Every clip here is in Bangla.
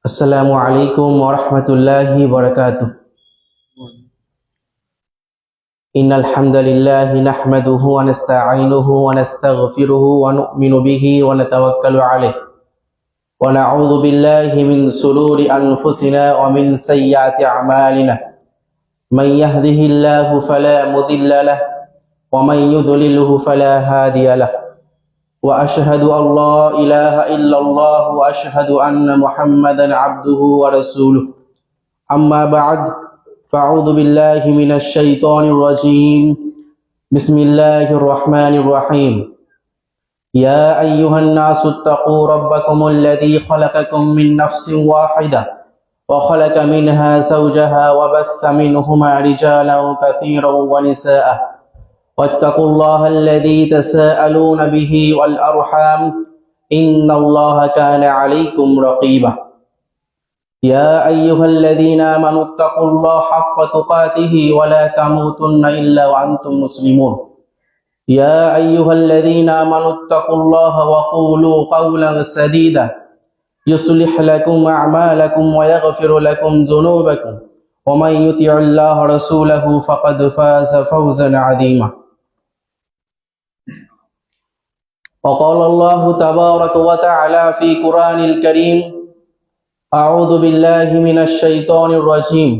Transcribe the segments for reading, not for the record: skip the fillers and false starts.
আসসালামু আলাইকুম ওয়া রাহমাতুল্লাহি ওয়া বারাকাতুহু। ইন্নাল হামদালিল্লাহি নাহমাদুহু ওয়া নাস্তাঈনুহু ওয়া নাস্তাগফিরুহু ওয়া নু'মিনু বিহি ওয়া নাতাওয়াক্কালু আলাইহি ওয়া না'উযু বিল্লাহি মিন শুরুরি আনফুসিনা ওয়া মিন সাইয়্যাতি আ'মালিনা। মান ইয়াহদিহিল্লাহু ফালা মুদিল্লা লাহু ওয়া মান ইউদ্লিলহু ফালা হাদিয়া লাহু। وأشهد أن لا إله إلا الله وأشهد أن محمدا عبده ورسوله. أما بعد فأعوذ بالله من الشيطان الرجيم. بسم الله الرحمن الرحيم. يا أيها الناس اتقوا ربكم الذي خلقكم من نفس واحدة وخلق منها زوجها وبث منهما رجالا كثيرا ونساء واتقوا الله الذي تساءلون به والأرحام إن الله كان عليكم رقيبا. يا أيها الذين آمنوا اتقوا الله حق تقاته ولا تموتن إلا وأنتم مسلمون. يا أيها الذين آمنوا اتقوا الله وقولوا قولا سديدا يصلح لكم أعمالكم ويغفر لكم ذنوبكم ومن يطع الله ورسوله فقد فاز فوزا عظيما. وقال الله تبارك وتعالى في قرآن الكريم: أعوذ بالله من الشيطان الرجيم.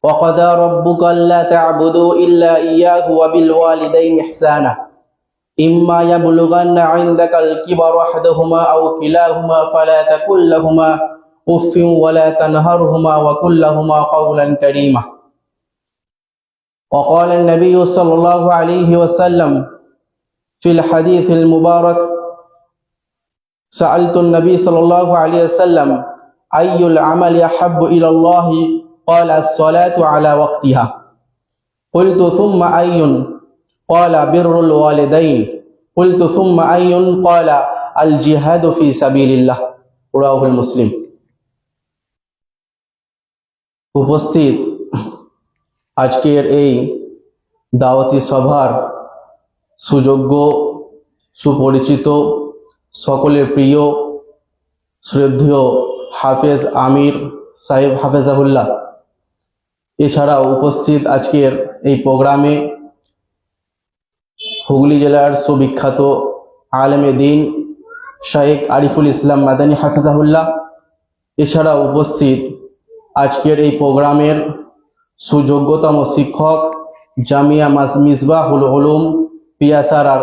وقضى ربك ألا تعبدوا إلا إياه وبالوالدين إحسانا إما يبلغن عندك الكبر أحدهما أو كلاهما فلا تقل لهما أف ولا تنهرهما وقل لهما قولا كريما. وقال النبي صلى الله عليه وسلم في الحديث المبارك: سألت النبي صلى الله عليه وسلم أي العمل أحب إلى الله؟ قال الصلاة على وقتها. قلت ثم أي؟ قال بر الوالدين. قلت ثم أي؟ قال الجهاد في سبيل الله. رواه مسلم. উপস্থিত আজকের এই দাওয়াতি সভার সুযোগ্য, সুপরিচিত, সকলের প্রিয় শ্রদ্ধেয় হাফেজ আমির সাহেব হাফেজাহুল্লাহ, এছাড়াও উপস্থিত আজকের এই প্রোগ্রামে হুগলি জেলার সুবিখ্যাত আলেমে দ্বীন শাইখ আরিফুল ইসলাম মাদানী হাফেজাহুল্লাহ, এছাড়াও উপস্থিত আজকের এই প্রোগ্রামের সুযোগ্যতম শিক্ষক জামিয়া মিসবাহুল উলুম পিয়াসারার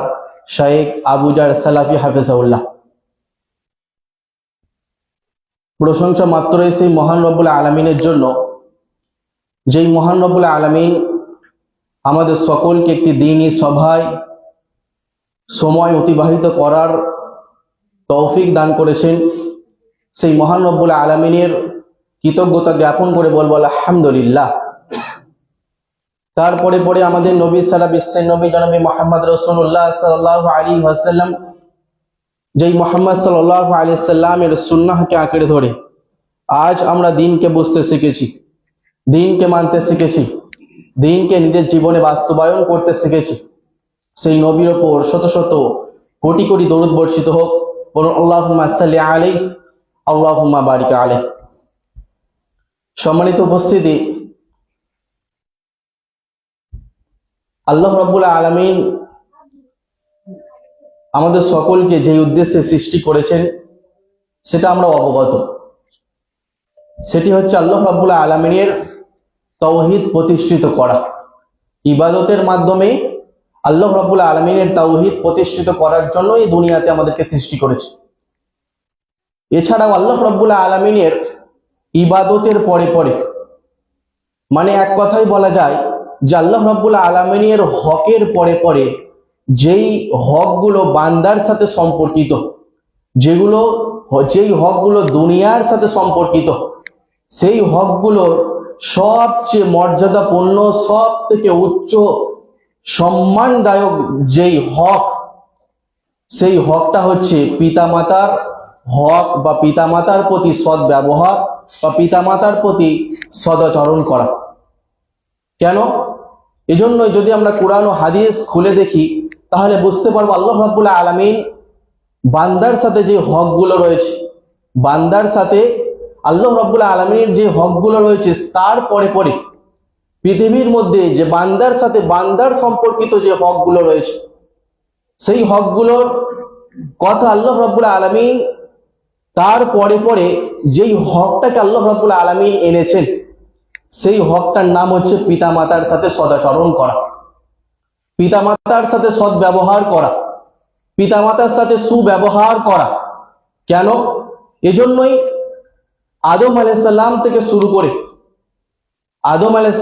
শাইখ আবুজার সালাফি হাফেজাহুল্লাহ। প্রশংসা মাত্রই সেই মহান রব্বুল আলামিনের জন্য, যেই মহান রব্বুল আলামিন আমাদের সকলকে একটি দ্বীনী সভায় সময় অতিবাহিত করার তৌফিক দান করেছেন। সেই মহান রব্বুল আলামিনের কৃতজ্ঞতা জ্ঞাপন করে বলবো আলহামদুলিল্লাহ। তারপরে পরে আমাদের নবী সারা বিশ্বের নবী জনাবি মুহাম্মদ রাসূলুল্লাহ সাল্লাল্লাহু আলাইহি ওয়াসাল্লাম, যেই মুহাম্মদ সাল্লাল্লাহু আলাইহি ওয়াসাল্লামের সুন্নাহকে আঁকড়ে ধরে আজ আমরা দ্বীনকে বুঝতে শিখেছি, দ্বীনকে মানতে শিখেছি, দ্বীনকে নিজের জীবনে বাস্তবায়ন করতে শিখেছি। সেই নবীর ওপর শত শত কোটি কোটি দরুদ বর্ষিত হোক। বলুন আল্লাহুম্মা সাল্লি আলাইহি আল্লাহুম্মা বারিক আলাইহি। সম্মানিত উপস্থিতি, আল্লাহ রাব্বুল আলামিন আমাদের সকলকে যে উদ্দেশ্যে সৃষ্টি করেছেন সেটা আমরা অবগত। সেটি হচ্ছে আল্লাহ রাব্বুল আলামিনের তাওহীদ প্রতিষ্ঠিত করা। ইবাদতের মাধ্যমে আল্লাহ রাব্বুল আলামিনের তাওহীদ প্রতিষ্ঠিত করার জন্য এই দুনিয়াতে আমাদেরকে সৃষ্টি করেছে। এছাড়াও আল্লাহ রাব্বুল আলামিনের ইবাদতের পরে পরে, মানে এক কথাই বলা যায় যে আল্লাহ রাব্বুল আলামিনের হকের পরে পরে যেই হকগুলো বান্দার সাথে সম্পর্কিত, যেই হকগুলো দুনিয়ার সাথে সম্পর্কিত, সেই হকগুলোর সবচেয়ে মর্যাদাপূর্ণ, সব থেকে উচ্চ সম্মানদায়ক যেই হক, সেই হকটা হচ্ছে পিতামাতার হক বা পিতামাতার প্রতি সৎ ব্যবহার বা পিতামাতার প্রতি সদাচরণ করা। কেন? এজন্য যদি আমরা কোরআন ও হাদিস খুলে দেখি তাহলে বুঝতে পারবো আল্লাহ রাব্বুল আলামিন বান্দার সাথে যে হকগুলো রয়েছে বান্দার সাথে আল্লাহ রাব্বুল আলামিনের যে হকগুলো রয়েছে তার পরে পরে পৃথিবীর মধ্যে যে বান্দার সাথে বান্দার সম্পর্কিত যে হকগুলো রয়েছে সেই হকগুলোর কথা আল্লাহ রাব্বুল আলামিন তার পরে পরে যেই হকটাকে আল্লাহ রাব্বুল আলামিন এনেছেন সেই হকটার নাম হচ্ছে পিতামাতার সাথে সদাচরণ করা, পিতামাতার সাথে সৎ ব্যবহার করা, পিতামাতার সাথে সুব্যবহার করা। কেন? এজন্যই আদম আলাইহিস সালাম থেকে শুরু করে আদম আলাইহিস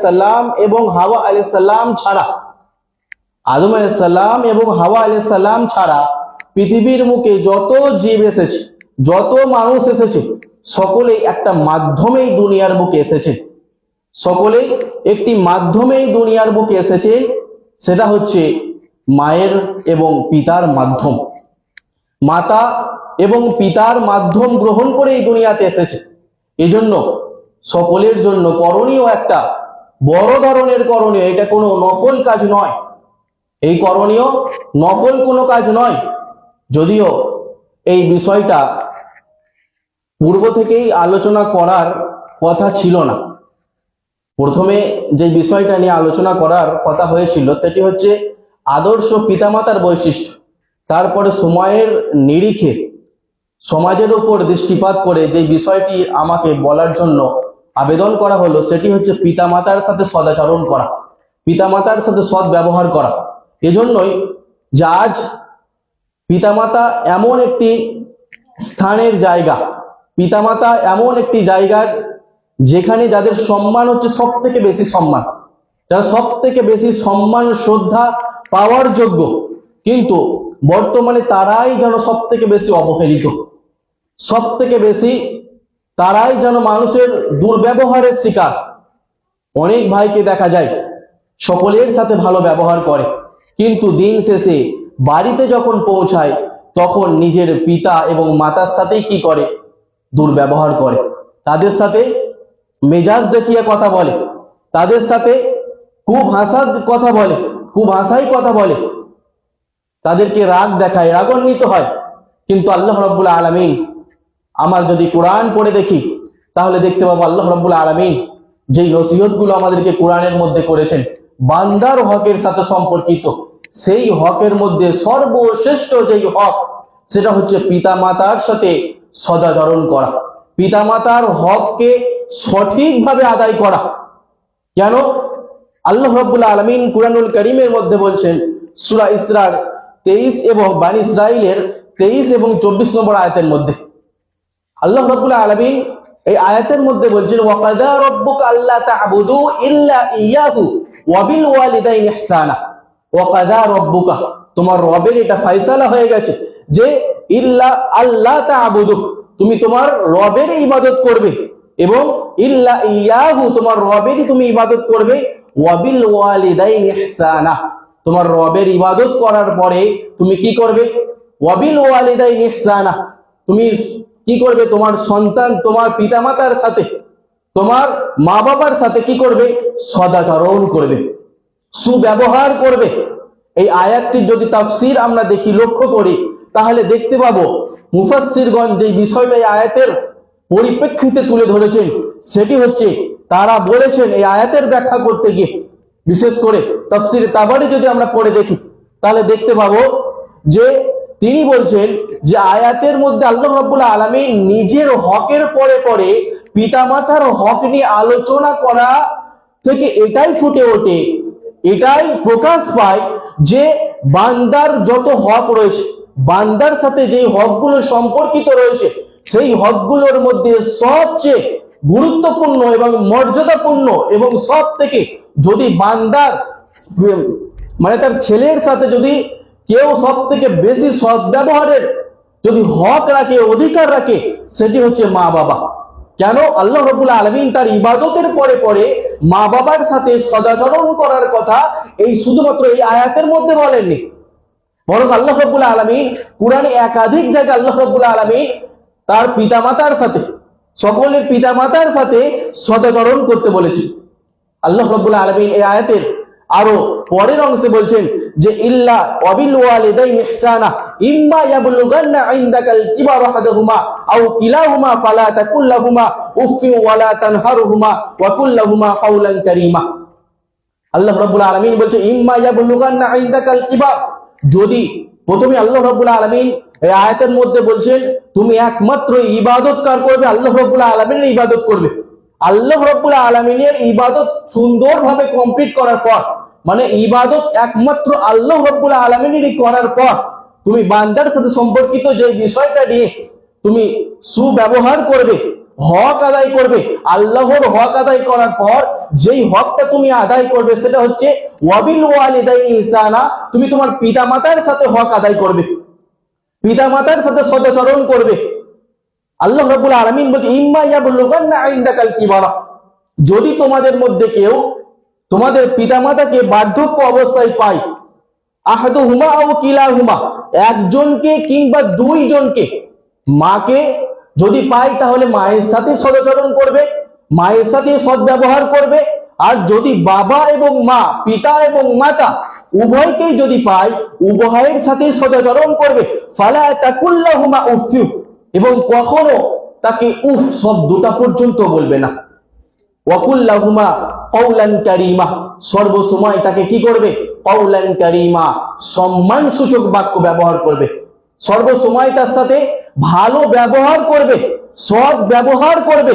সালাম এবং হাওয়া আলাইহিস সালাম ছাড়া পৃথিবীর মুখে যত জীব এসেছে, যত মানুষ এসেছে, সকলেই একটা মাধ্যমেই দুনিয়ার বুকে এসেছে, সকলেই একটি মাধ্যমেই দুনিয়ার বুকে এসেছে, সেটা হচ্ছে মায়ের এবং পিতার মাধ্যম। মাতা এবং পিতার মাধ্যম গ্রহণ করে এই দুনিয়াতে এসেছে। এজন্য সকলের জন্য করণীয় একটা বড় ধরনের করণীয়, এটা কোনো নফল কাজ নয়, এই করণীয় নফল কোনো কাজ নয়। যদিও এই বিষয়টা পূর্ব থেকেই আলোচনা করার কথা ছিল না, প্রথমে যে বিষয়টা নিয়ে আলোচনা করার কথা হয়েছিল সেটি হচ্ছে আদর্শ পিতামাতার বৈশিষ্ট্য। তারপরে সময়ের নিরিখে সমাজের উপর দৃষ্টিপাত করে যে বিষয়টি আমাকে বলার জন্য আবেদন করা হলো সেটি হচ্ছে পিতামাতার সাথে সদাচরণ করা, পিতামাতার সাথে সৎ ব্যবহার করা। এজন্যই যে আজ পিতামাতা এমন একটি স্থানের জায়গা, পিতামাতা এমন একটি জায়গার যেখানে যাদের সম্মান হচ্ছে সব থেকে বেশি সম্মান, যারা সব থেকে বেশি সম্মান শ্রদ্ধা পাওয়ার যোগ্য, কিন্তু বর্তমানে তারাই যেন সব থেকে বেশি অবহেলিত, সব থেকে বেশি তারাই যেন মানুষের দুর্ব্যবহারের শিকার। অনেক ভাইকে দেখা যায় সকলের সাথে ভালো ব্যবহার করে, কিন্তু দিন শেষে বাড়িতে যখন পৌঁছায় তখন নিজের পিতা এবং মাতার সাথেই কি করে? দুর্ব্যবহার করে, তাদের সাথে মেজাজ দেখিয়ে কথা বলে, তাদের সাথে খুব হাসাই কথা বলে, তাদেরকে রাগ দেখায়, রাগান্বিত হয়। কিন্তু আল্লাহ রাব্বুল আলামিন, আমার যদি কোরআন পড়ে দেখি তাহলে দেখতে পাবো আল্লাহ রাব্বুল আলামিন যেই নসিহতগুলো আমাদেরকে কোরআনের মধ্যে করেছেন বান্দার হকের সাথে সম্পর্কিত, সেই হকের মধ্যে সর্বশ্রেষ্ঠ যেই হক সেটা হচ্ছে পিতামাতার সাথে সদাচরণ করা, পিতামাতার হককে সঠিকভাবে আদায় করা। কেন? আল্লাহ রাব্বুল আলামিন কুরআনুল কারীমের মধ্যে বলছেন সূরা ইসরার 23 এবং বনী ইসরাইলের 23 এবং 24 নম্বর আয়াতের মধ্যে আল্লাহ রাব্বুল আলামিন এই আয়াতের মধ্যে বলছেন ওয়াকাদা রাব্বুকা আল্লা তা'বুদু ইল্লা ইয়াহু ওয়া বিল ওয়ালিদাইনি ইহসানা। ওয়াকাদা রাব্বুকা, তোমার রবের এটা ফয়সালা হয়ে গেছে যে ইল্লা আল্লা তা'বুদু, তুমি তোমার রবের ইবাদত করবে, এবং ইল্লা ইয়াহু, তোমার রবেরই তুমি ইবাদত করবে, ওয়া বিল ওয়ালিদাইনি ইহসানা, তোমার রবের ইবাদত করার পরে তুমি কি করবে? ওয়া বিল ওয়ালিদাইনি ইহসানা, তুমি কি করবে? তোমার সন্তান, তোমার পিতামাতার সাথে, তোমার মা বাবার সাথে কি করবে? সদাচরণ করবে, সুব্যবহার করবে। এই আয়াতটির যদি তাফসীর আমরা দেখি, লক্ষ্য করি, তাহলে দেখতে পাবো মুফাসসিরগণ যে বিষয়টা এই আয়াতের পরিপ্রেক্ষিতে তুলে ধরেছেন সেটি হচ্ছে, তারা বলেছেন এই আয়াতের ব্যাখ্যা করতে গিয়ে, বিশেষ করে তাফসীরে তাবারি যদি আমরা পড়ে দেখি তাহলে দেখতে পাবো যে তিনি বলছেন যে আয়াতের মধ্যে আল্লাহ রাব্বুল আলামিন নিজের হকের পরে পরে পিতামাতার হক নিয়ে আলোচনা করা থেকে এটাই ফুটে ওঠে, এটাই প্রকাশ পায় যে বান্দার যত হক রয়েছে, বান্দার সাথে যে হকগুলো সম্পর্কিত রয়েছে, সেই হকগুলোর মধ্যে সবচেয়ে গুরুত্বপূর্ণ এবং মর্যাদাপূর্ণ এবং সব থেকে যদি বান্দার মানে তার ছেলের সাথে যদি কেউ সব থেকে বেশি সদ্ব্যবহারের যদি হক রাখে, অধিকার রাখে, সেটি হচ্ছে মা বাবা। কেন? আল্লাহ রাব্বুল আলামিন তার ইবাদতের পরে পরে মা বাবার সাথে সদাচরণ করার কথা এই শুধুমাত্র এই আয়াতের মধ্যে বলেননি, বরং আল্লাহ রাব্বুল আলামিন কুরআনে একাধিক জায়গায় আল্লাহ রাব্বুল আলামিন তার পিতামাতার সাথে, সকলের পিতামাতার সাথে সদাচরণ করতে বলেছেন। আল্লাহ রাব্বুল আলামিন এই আয়াতের আরো পরের অংশে বলছেন যে ইল্লা ওয়াবিল ওয়ালিদাইনি ইহসানা ইম্মা ইয়াবলুগান্না ইনদাকাল কিবারা আহাদুহুমা আও কিলাহুমা ফালা তাকুল লাহুমা উফফিন ওয়ালা তানহারহুমা ওয়া কুল লাহুমা কাওলান কারীমা। আল্লাহ রাব্বুল আলামিন বলছে ইম্মা ইয়াবলুগান্না ইনদাকাল কিবার, যদি প্রথমে আল্লাহ রাব্বুল আলামিন এই আয়াতের মধ্যে বলছেন তুমি একমাত্র ইবাদত কার করবে, আল্লাহ রাব্বুল আলামিনের ইবাদত করবে। আল্লাহ রাব্বুল আলামিনের ইবাদত সুন্দরভাবে কমপ্লিট করার পর, মানে ইবাদত একমাত্র আল্লাহ রাব্বুল আলামিনেরই করার পর তুমি বান্দার সাথে সম্পর্কিত যে বিষয়টা নিয়ে তুমি সুব্যবহার করবে, হক আদায় করবে, আল্লাহর হক আদায় করার পর যেই হকটা তুমি আদায় করবে সেটা হচ্ছে ওয়াবিল ওয়ালিদাইনি ইহসানা, তুমি তোমার পিতামাতার সাথে হক আদায় করবে, পিতামাতার সাথে সদাচরণ করবে। আল্লাহ রাব্বুল আলামিন বলছে ইম্মা ইয়াবলুগান্না ইনদাকাল কিবারা, যদি তোমাদের মধ্যে কেউ তোমাদের পিতামাতাকে বার্ধক্য অবস্থায় পায়, আহাদুহুমা আও কিলাহুমা, একজনকে কিংবা দুইজনকে, মাকে যদি পায় তাহলে মায়ের সাথে সদাচরণ করবে, মায়ের সাথে সদ্ব্যবহার করবে। আর যদি বাবা এবং মা, পিতা এবং মাতা উভয়কেই যদি পায়, উভয়ের সাথে সদাচরণ করবে। ফালা তাকুল লাহুমা উফফিন, এবং কখনো তাকে উফ শব্দটা পর্যন্ত বলবে না। ওয়া কুল লাহুমা কাওলান কারীমা, সর্বসময় তাকে কি করবে, কাওলান কারীমা, সম্মান সূচক বাক্য ব্যবহার করবে, সর্বসময় তার সাথে ভালো ব্যবহার করবে, সৎ ব্যবহার করবে।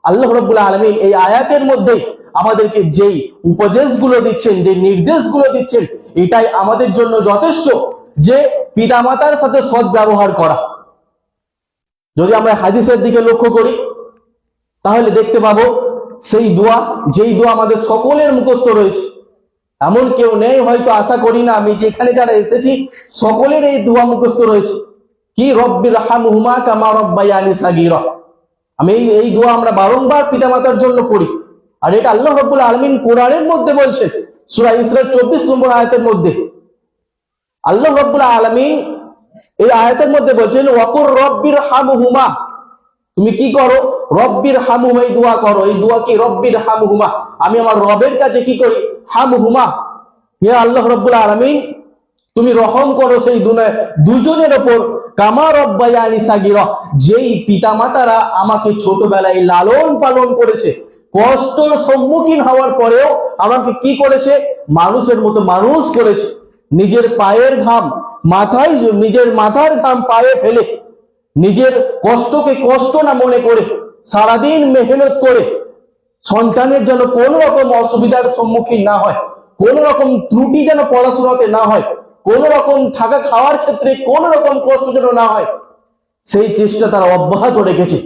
আল্লাহ রাব্বুল আলামিন এই আয়াতের মধ্যে আমাদেরকে যেই উপদেশগুলো দিচ্ছেন, যে নির্দেশগুলো দিচ্ছেন, এটাই আমাদের জন্য যথেষ্ট, যে পিতামাতার সাথে সৎ ব্যবহার করা। যদি আমরা হাদিসের দিকে লক্ষ্য করি তাহলে দেখতে পাবো সেই দোয়া, যেই দোয়া আমাদের সকলের মুখস্থ রয়েছে, এমন কেউ নেই, হয়তো আশা করি না আমি যেখানে যারা এসেছি সকলের এই দোয়া মুখস্থ রয়েছে, কি রব্বির হামহুমা কামা রব্বায়ানি সাগীরা। আমি এই দোয়া আমরা বারংবার পিতামাতার জন্য পড়ি, আর এটা আল্লাহ রাব্বুল আলামিন কোরআনের মধ্যে বলছেন, সূরা ইসরার 24 নম্বর আয়াতের মধ্যে আল্লাহ রাব্বুল আলামিন এই আয়াতের মধ্যে বলছেন ওয়াকুর রব্বির হামহুমা, তুমি কি করো, রব্বির হামহুমা, এই দোয়া করো। এই দোয়া কি, রব্বির হামহুমা, আমি আমার রবের কাছে কি করি, হামহুমা, হে আল্লাহ রাব্বুল আলামিন তুমি রহম করো সেই দুজনের ওপর, কামা রব্বায়ানি সাগীরা, যেই পিতামাতারা আমাকে ছোটবেলায় লালন পালন করেছে, কষ্টের সম্মুখীন হওয়ার পরেও আমাকে কি করেছে, মানুষের মতো মানুষ করেছে, নিজের পায়ের ঘাম মাথায়, নিজের মাথার ঘাম পায়ে ফেলে, নিজের কষ্টকে কষ্ট না মনে করে সারাদিন মেহনত করে সন্তানের যেন কোন রকম অসুবিধার সম্মুখীন না হয়, কোন রকম ত্রুটি যেন পড়াশোনাতে না হয়, কোন রকম থাকা খাওয়ার ক্ষেত্রে কোন রকম কষ্ট যেন না হয়, সেই চেষ্টা তারা অব্যাহত রেখেছে।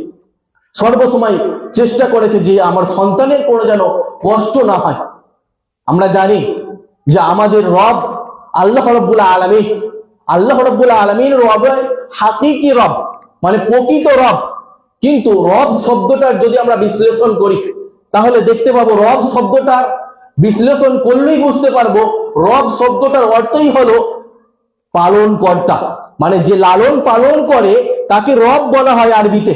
সর্বসময় চেষ্টা করেছে যে আমার সন্তানের কোনো যেন কষ্ট না হয়। আমরা জানি যে আমাদের রব আল্লাহ রাব্বুল আলামিন, আল্লাহ রাব্বুল আলামিন রব হাকিকি রব, মানে প্রকৃত রব। কিন্তু রব শব্দটার যদি আমরা বিশ্লেষণ করি তাহলে দেখতে পাবো, রব শব্দটার বিশ্লেষণ করলেই বুঝতে পারবো রব শব্দটার অর্থই হলো পালন কর্তা, মানে যে লালন পালন করে তাকে রব বলা হয় আরবিতে।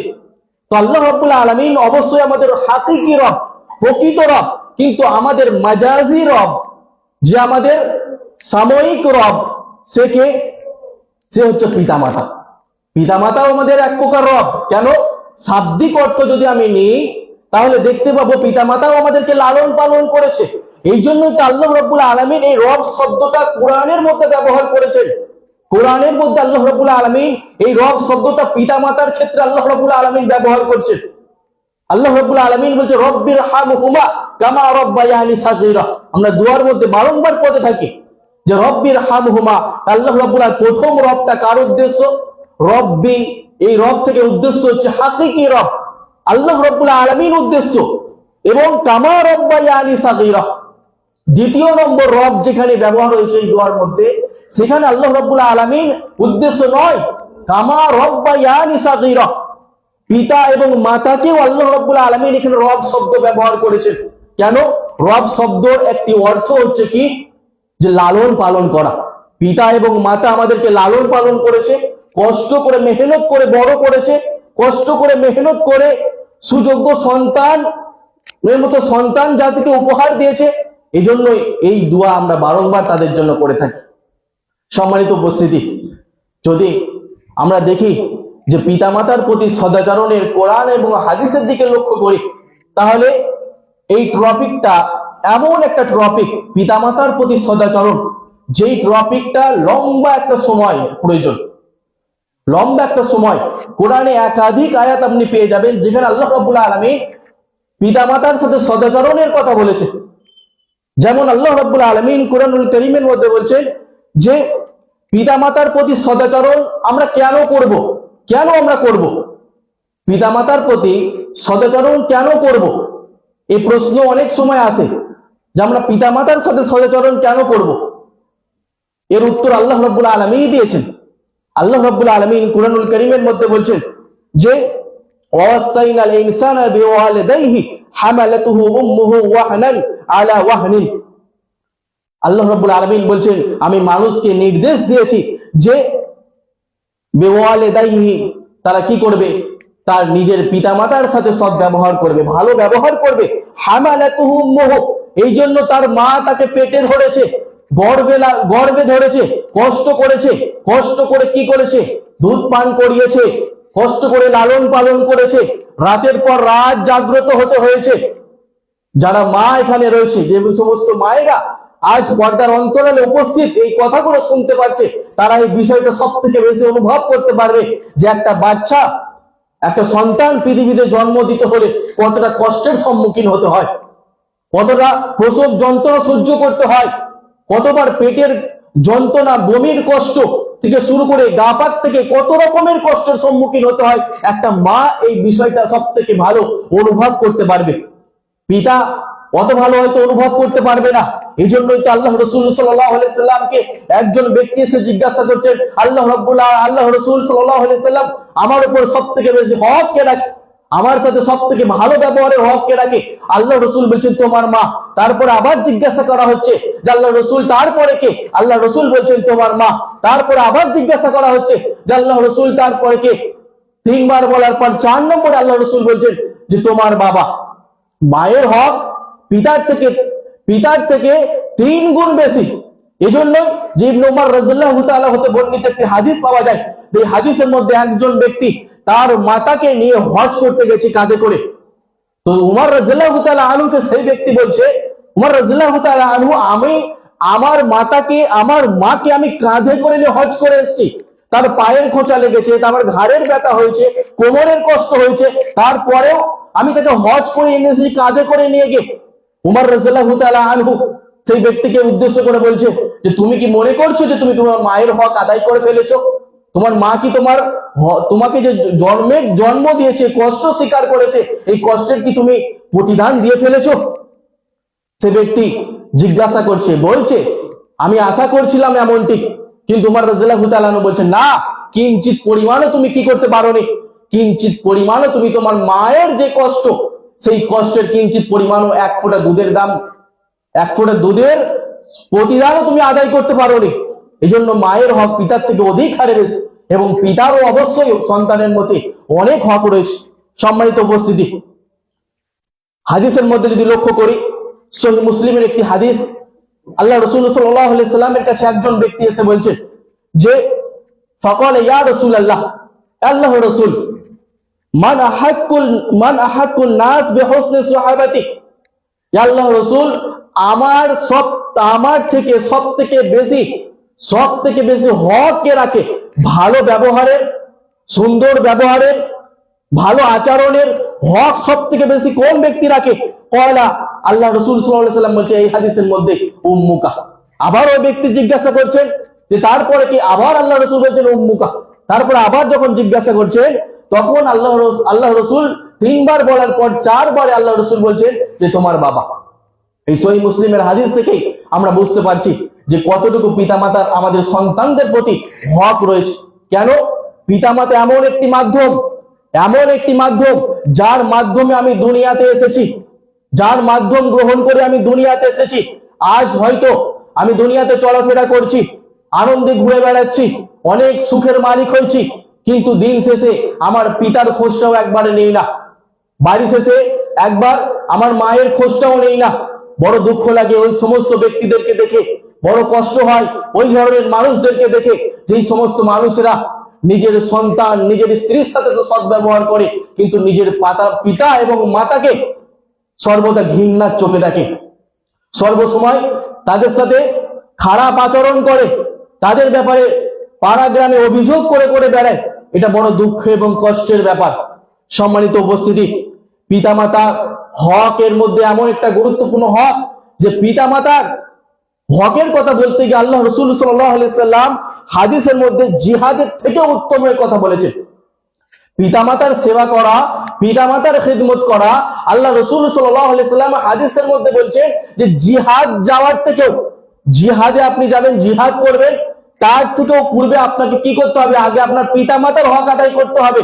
তো আল্লাহ রাব্বুল আলামিন অবশ্যই আমাদের হাকিকি রব, প্রকৃত রব, কিন্তু আমাদের মাজাজি রব, যে আমাদের সাময়িক রব, সে হচ্ছে পিতামাতা। পিতামাতাও আমাদের এক প্রকার রব। কেন? শাব্দিক অর্থ যদি আমি নিই তাহলে দেখতে পাবো পিতামাতাও আমাদেরকে লালন পালন করেছে। এই জন্যই তো আল্লাহ রাব্বুল আলামিন এই রব শব্দটা কোরআনের মধ্যে ব্যবহার করেছেন। কোরআনের মধ্যে আল্লাহ রাব্বুল আলামিন এই রব শব্দটা পিতামাতার ক্ষেত্রে আল্লাহ রাব্বুল আলামিন ব্যবহার করছেন। আল্লাহ রাব্বুল আলামিন বলছে রব্বির হামহুমা কামা রব্বায়ানি সাগীরা। আমরা দুয়ার মধ্যে বারংবার পড়তে থাকি যে রব্বির হামহুমা। আল্লাহ রাব্বুল আলামিন প্রথম রবটা কার উদ্দেশ্য? রব্বি, এই রব থেকে উদ্দেশ্য হচ্ছে হাকিকি রব, আল্লাহ রাব্বুল আলামিন উদ্দেশ্য, এবং কামা রব্বায়ানি সাগীরা। দ্বিতীয় নম্বর রব যেখানে ব্যবহার হয়েছে এই দোয়ার মধ্যে, সেখানে আল্লাহ রাব্বুল আলামিন উদ্দেশ্য নয়, কামা রব্বায়ানি সাগীরা। পিতা এবং মাতাকেও আল্লাহ রাব্বুল আলামিন এখানে রব শব্দ ব্যবহার করেছেন। কেন? রব শব্দের একটি অর্থ হচ্ছে কি, যে লালন পালন করা। পিতা এবং মাতা আমাদেরকে লালন পালন করেছে, কষ্ট করে মেহনত করে বড় করেছে, কষ্ট করে মেহনত করে সুযোগ্য সন্তান এর মতো সন্তান জাতিকে উপহার দিয়েছে। এই জন্যই এই দোয়া আমরা বারংবার তাদের জন্য করে থাকি। সম্মানিত উপস্থিতি, যদি আমরা দেখি যে পিতামাতার প্রতি সদাচরণের কোরআন এবং হাদিসের দিকে লক্ষ্য করি, তাহলে এই টপিকটা এমন একটা টপিক, পিতামাতার প্রতি সদাচরণ, যেই টপিকটা লম্বা একটা সময় প্রয়োজন, লম্বা একটা সময়। কোরআনে একাধিক আয়াত আপনি পেয়ে যাবেন যেখানে আল্লাহ রাব্বুল আলামিন পিতামাতার সাথে সদাচরণের কথা বলেছে। যেমন আল্লাহ রাব্বুল আলামিন কোরআনুল কারীমের মধ্যে বলছেন যে পিতামাতার প্রতি সদাচরণ আমরা কেন করব, কেন আমরা করব, পিতামাতার প্রতি সদাচরণ কেন করব, এই প্রশ্ন অনেক সময় আসে যে আমরা পিতামাতার সাথে সদাচরণ কেন করব। এর উত্তর আল্লাহ রাব্বুল আলামিন দিয়েছেন। আল্লাহ রাব্বুল আলামিন কোরআনুল কারীমের মধ্যে বলছেন যে ওয়াসাইনাল ইনসানা বিওয়ালিদাইহি হামালাতুহু উম্মুহু ওয়াহনান আলা ওয়াহনিন। আল্লাহ রাব্বুল আলামিন বলছেন আমি মানুষকে নির্দেশ দিয়েছি যে বিওয়ালিদাইহি, তারা কি করবে, তার নিজের পিতামাতার সাথে সৎ ব্যবহার করবে, ভালো ব্যবহার করবে। হামালাতুহু উম্মুহু, এই জন্য তার মা তাকে পেটে ধরেছে, গর্ভে ধরেছে, কষ্ট করেছে, কষ্ট করে কি করেছে, দুধ পান করিয়েছে, কষ্ট করে লালন পালন করেছে, রাতের পর রাত জাগ্রত হতে হয়েছে। যারা মা এখানে রয়েছে, যে সমস্ত মায়েরা আজ পর্দার অন্তরালে উপস্থিত এই কথাগুলো শুনতে পাচ্ছে, তারা এই বিষয়টা সব থেকে বেশি অনুভব করতে পারবে যে একটা বাচ্চা, একটা সন্তান পৃথিবীতে জন্ম দিতে হলে কতটা কষ্টের সম্মুখীন হতে হয়, কতটা প্রসব যন্ত্রণা সহ্য করতে হয়, কতবার পেটের যন্ত্রণা, বমির কষ্ট থেকে শুরু করে গা পাক থেকে কত রকমের কষ্টের সম্মুখীন হতে হয়, একটা মা এই বিষয়টা সব থেকে ভালো অনুভব করতে পারবে। পিতা অত ভালো হয়তো অনুভব করতে পারবে না। এই জন্যই তো আল্লাহ রাসূল সাল্লাল্লাহু আলাইহি সাল্লামকে একজন ব্যক্তি এসে জিজ্ঞাসা করছেন, আল্লাহ রাসূল সাল্লাল্লাহু আলাইহি সাল্লাম আমার উপর সব থেকে বেশি হক কে রাখে, আমার সাথে সব থেকে ভালো ব্যবহারের হক কে রাখে? আল্লাহ রাসূল বলছেন তোমার মা। তারপরে আবার জিজ্ঞাসা করা হচ্ছে যে আল্লাহ রাসূল তারপরে কে? আল্লাহ রাসূল বলছেন তোমার মা। তারপরে আবার জিজ্ঞাসা করা হচ্ছে যে আল্লাহ রাসূল তারপরে কে? তিনবার বলার পর 4 নম্বরে আল্লাহ রাসূল বলছেন যে তোমার বাবা। মায়ের হক পিতার থেকে 3 গুণ বেশি। এজন্য যে ইবনে উমর রাদিয়াল্লাহু তাআলা হতে বর্ণিত একটি হাদিস পাওয়া যায়, এই হাদিসের মধ্যে একজন ব্যক্তি তার মাতাকে নিয়ে হজ করতে গেছে কাঁধে করে। তো উমর রাদিয়াল্লাহু তাআলা আনহুকে সেই ব্যক্তি বলছে, উমর রাদিয়াল্লাহু তাআলা আনহু, আমি আমার মাকে আমি কাঁধে করে নিয়ে হজ করে এসেছি, তার পায়ের খোঁচা লেগেছে, তার ঘাড়ের ব্যথা হয়েছে, কোমরের কষ্ট হয়েছে, তারপরেও আমি তাকে হজ করে এনেছি কাঁধে করে নিয়ে গিয়ে। উমর রাদিয়াল্লাহু তাআলা আনহু সেই ব্যক্তিকে উদ্দেশ্য করে বলছে যে তুমি কি মনে করছো যে তুমি তোমার মায়ের হক আদায় করে ফেলেছো? তোমার মা কি তোমাকে যে জন্ম দিয়েছে, কষ্ট স্বীকার করেছে, এই কষ্টের কি তুমি প্রতিদান দিয়ে ফেলেছো? সে ব্যক্তি জিজ্ঞাসা করছে, বলছে আমি আশা করছিলাম এমনটি, কিন্তু উমর রাদিয়াল্লাহু তাআলা আনহু বলছেন না, কিঞ্চিত পরিমাণও তুমি কি করতে পারোনি, কিঞ্চিত পরিমাণও তুমি তোমার মায়ের যে কষ্ট, সেই কষ্টের কিঞ্চিত পরিমাণও 1 ফোঁটা দুধের দাম, 1 ফোঁটা দুধের প্রতিদানও তুমি আদায় করতে পারোনি। এই জন্য মায়ের হক পিতার থেকে অধিক হারে বেশি, এবং পিতারও অবশ্যই সন্তানের মধ্যে অনেক হক রয়েছে। সম্মানিত উপস্থিতি, হাদিসের মধ্যে যদি লক্ষ্য করি, সহিহ মুসলিমের একটি হাদিস, আল্লাহ রাসূল সাল্লাল্লাহু আলাইহি সাল্লামের কাছে একজন ব্যক্তি এসে বলছে যে ফাকালা ইয়া রাসূলুল্লাহ, আল্লাহর রাসূল, মান আহাক্কুন নাস বিহুসনি সাহাবাতি, ইয়া আল্লাহর রাসূল, আমার থেকে সব থেকে বেশি হক কে রাখে? ভালো ব্যবহারের, সুন্দর ব্যবহারের, ভালো আচরণের হক সব থেকে বেশি কোন ব্যক্তি রাখে? কয়লা, আল্লাহ রাসূল সাল্লাল্লাহু আলাইহি সাল্লাম বলছে এই হাদিসের মধ্যে উম্মুকা। আবার ওই ব্যক্তি জিজ্ঞাসা করছেন যে তারপরে কি? আবার আল্লাহ রাসূল বলছেন উম্মুকা। তারপরে আবার যখন জিজ্ঞাসা করছেন, তখন আল্লাহ রাসূল 3 বার বলার পর 4 বারে আল্লাহ রাসূল বলছেন যে তোমার বাবা। এই সহিহ মুসলিমের হাদিস থেকেই আমরা বুঝতে পারছি যে কতটুকু পিতামাতার আমাদের সন্তানদের প্রতি হক রয়েছে। কেন? পিতামাতা এমন একটি মাধ্যম যার মাধ্যমে আমি দুনিয়াতে এসেছি, যার মাধ্যম গ্রহণ করে আমি দুনিয়াতে এসেছি। আজ হয়তো আমি দুনিয়াতে চলাফেরা করছি, আনন্দে ঘুরে বেড়াচ্ছি, অনেক সুখের মালিক হয়েছি, কিন্তু দিন শেষে আমার পিতার খোঁজটাও একবারে নেই না, বাড়ি শেষে একবার আমার মায়ের খোঁজটাও নেই না, বড় দুঃখ লাগে ওই সমস্ত ব্যক্তিদেরকে দেখে, বড় কষ্ট হয় ওই ধরনের মানুষদেরকে দেখে, যেই সমস্ত মানুষেরা নিজের সন্তান, নিজের স্ত্রীর সাথে তো সদ্ব্যবহার করে, কিন্তু নিজের পিতা এবং মাতাকে সর্বদা ঘৃণার চোখে দেখে, সর্বসময় তাদের সাথে খারাপ আচরণ করে, তাদের ব্যাপারে পাড়া গ্রামে অভিযোগ করে করে বেড়ায়। এটা বড় দুঃখ এবং কষ্টের ব্যাপার। সম্মানিত উপস্থিতি, পিতামাতা হক এর মধ্যে এমন একটা গুরুত্বপূর্ণ হক যে পিতামাতার হকের কথা বলতে গিয়ে আল্লাহ রাসূল সাল্লাল্লাহু আলাইহি সাল্লাম হাদিসের মধ্যে জিহাদের থেকে উত্তমের কথা বলেছেন। পিতামাতার সেবা করা, পিতামাতার খিদমত করা, আল্লাহ রাসূল সাল্লাল্লাহু আলাইহি সাল্লাম হাদিসের মধ্যে বলছেন যে জিহাদ যাওয়ার থেকেও, জিহাদে আপনি যাবেন, জিহাদ করবেন, তার থেকেও পূর্বে আপনাকে কি করতে হবে? আগে আপনার পিতামাতার হক আদায় করতে হবে।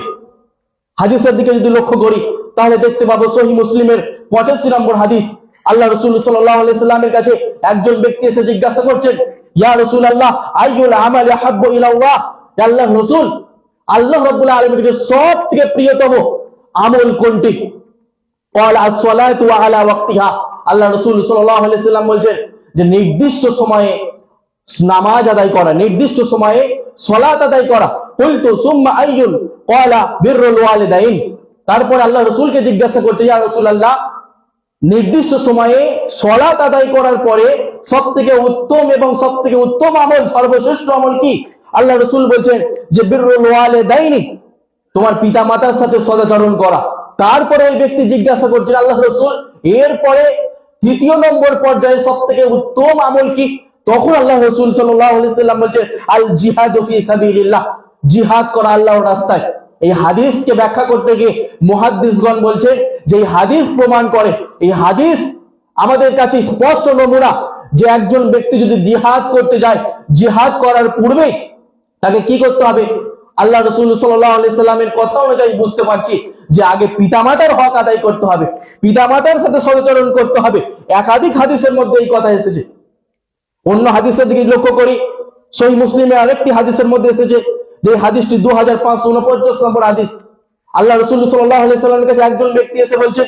হাদিসের দিকে যদি লক্ষ্য করি তাহলে দেখতে পাবো সহিহ মুসলিমের 85 নম্বর হাদিস, আল্লাহ রাসূল সাল্লাল্লাহু আলাইহি সাল্লামের কাছে একজন ব্যক্তি এসে জিজ্ঞাসা করছেন, ইয়া রাসূলুল্লাহ আইয়ুল আমালি আহাব্বু ইলাল্লাহ, ইয়া আল্লাহর রাসূল, আল্লাহ রাব্বুল আলামিনের কাছে সবথেকে প্রিয়তম আমল কোনটি? ক্বালা আস-সালাতু আলা ওয়াক্তিহা, আল্লাহ রাসূল সাল্লাল্লাহু আলাইহি সাল্লাম বলেন যে নির্দিষ্ট সময়ে নামাজ আদায় করা, নির্দিষ্ট সময়ে সালাত আদায় করা। কুলতু সুম্মা আইয়ুন? ক্বালা বিররুল ওয়ালিদাইন। তারপর আল্লাহ রাসূলকে জিজ্ঞাসা করছে, ইয়া রাসূলুল্লাহ, নির্দিষ্ট সময়ে সালাত আদায় করার পরে সবথেকে উত্তম এবং সবথেকে উত্তম আমল, সর্বশ্রেষ্ঠ আমল কি? আল্লাহ রাসূল বলেন যে বিররুল ওয়ালিদাইনি, তোমার পিতামাতার সাথে সদাচরণ করা। তারপরে ওই ব্যক্তি জিজ্ঞাসা করছেন, আল্লাহ রাসূল, এরপরে তৃতীয় নম্বর পর্যায়ে সবথেকে উত্তম আমল কি? তখন আল্লাহ রাসূল সাল্লাল্লাহু আলাইহি সাল্লাম বলেন আল জিহাদু ফি সাবিলিল্লাহ, জিহাদ করা আল্লাহর রাস্তায়। এই হাদিসকে ব্যাখ্যা করতে গিয়ে মুহাদ্দিসগণ বলছেন যে এই হাদিস প্রমাণ করে, এই হাদিস আমাদের কাছে স্পষ্ট নমুনা যে একজন ব্যক্তি যদি জিহাদ করতে যায়, জিহাদ করার পূর্বে তাকে কি করতে হবে? আল্লাহ রাসূল সাল্লাল্লাহু আলাইহি সাল্লামের কথা অনুযায়ী বুঝতে পারছি যে আগে পিতামাতার হক আদায় করতে হবে, পিতামাতার সাথে সদাচরণ করতে হবে। একাধিক হাদিসের মধ্যে এই কথা এসেছে। অন্য হাদিসের দিকে লক্ষ্য করি, সহিহ মুসলিমে আরেকটি হাদিসের মধ্যে এসেছে, যে হাদিসটি 2549 নম্বর হাদিস। আল্লাহ রাসূল সাল্লাল্লাহু আলাইহি সাল্লামের কাছে একজন ব্যক্তি এসে বলছেন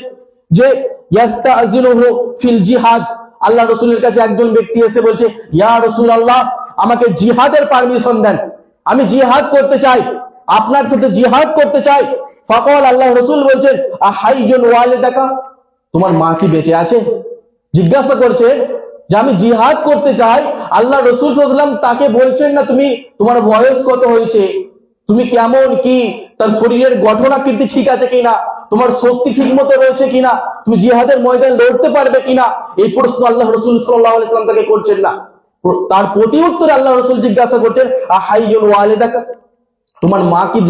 যে ইয়াস্তাযিনুহু ফিল জিহাদ, আল্লাহ রাসূলের কাছে একজন ব্যক্তি এসে বলছে, ইয়া রাসূলুল্লাহ, আমাকে জিহাদের পারমিশন দেন, আমি জিহাদ করতে চাই, আপনার সাথে জিহাদ করতে চাই। ফাকাল, আল্লাহ রাসূল বলছেন, আহাইয়ুন ওয়ালিদাকা, তোমার মা কি বেঁচে আছে? জিজ্ঞাসা করছেন যে আমি জিহাদ করতে চাই। আল্লাহ রাসূল সাল্লাল্লাহু আলাইহি ওয়াসাল্লাম তাকে বলছেন না তুমি তোমার বয়স কত হয়েছে, তুমি কেমন কি, তার শরীরের গঠনাকৃতি ঠিক আছে কিনা, তোমার শক্তি ঠিক মতো রয়েছে কিনা, তুমি জিহাদের ময়দান লড়তে পারবে কিনা, এই প্রশ্ন আল্লাহ রাসূল সাল্লাল্লাহু আলাইহি ওয়াসাল্লাম তাকে করছেন না। তার প্রতি উত্তরে আল্লাহ রাসূল জিজ্ঞাসা করছেন, আহাইয়ুন ওয়ালিদাকা, তোমার মা কি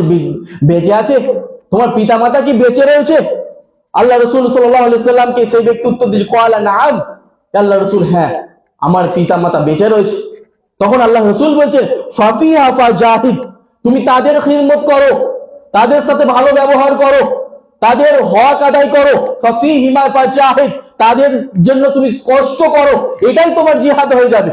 বেঁচে আছে, তোমার পিতামাতা কি বেঁচে রয়েছে? আল্লাহ রাসূল সাল্লাল্লাহু আলাইহি ওয়াসাল্লামকে সেই ব্যক্তি উত্তর দিল, ক্বালা নাআম, আল্লাহ রাসূল, হ্যাঁ, আমার পিতামাতা বেঁচে রয়েছে। তখন আল্লাহ রাসূল বলছেন, ফাফিহা ফাজাহিদ, তুমি তাদের খিদমত করো, তাদের সাথে ভালো ব্যবহার করো, তাদের হক আদায় করো। ফাফিহিমা ফাজাহিদ, তাদের জন্য তুমি কষ্ট করো, এটাই তোমার জিহাদ হয়ে যাবে,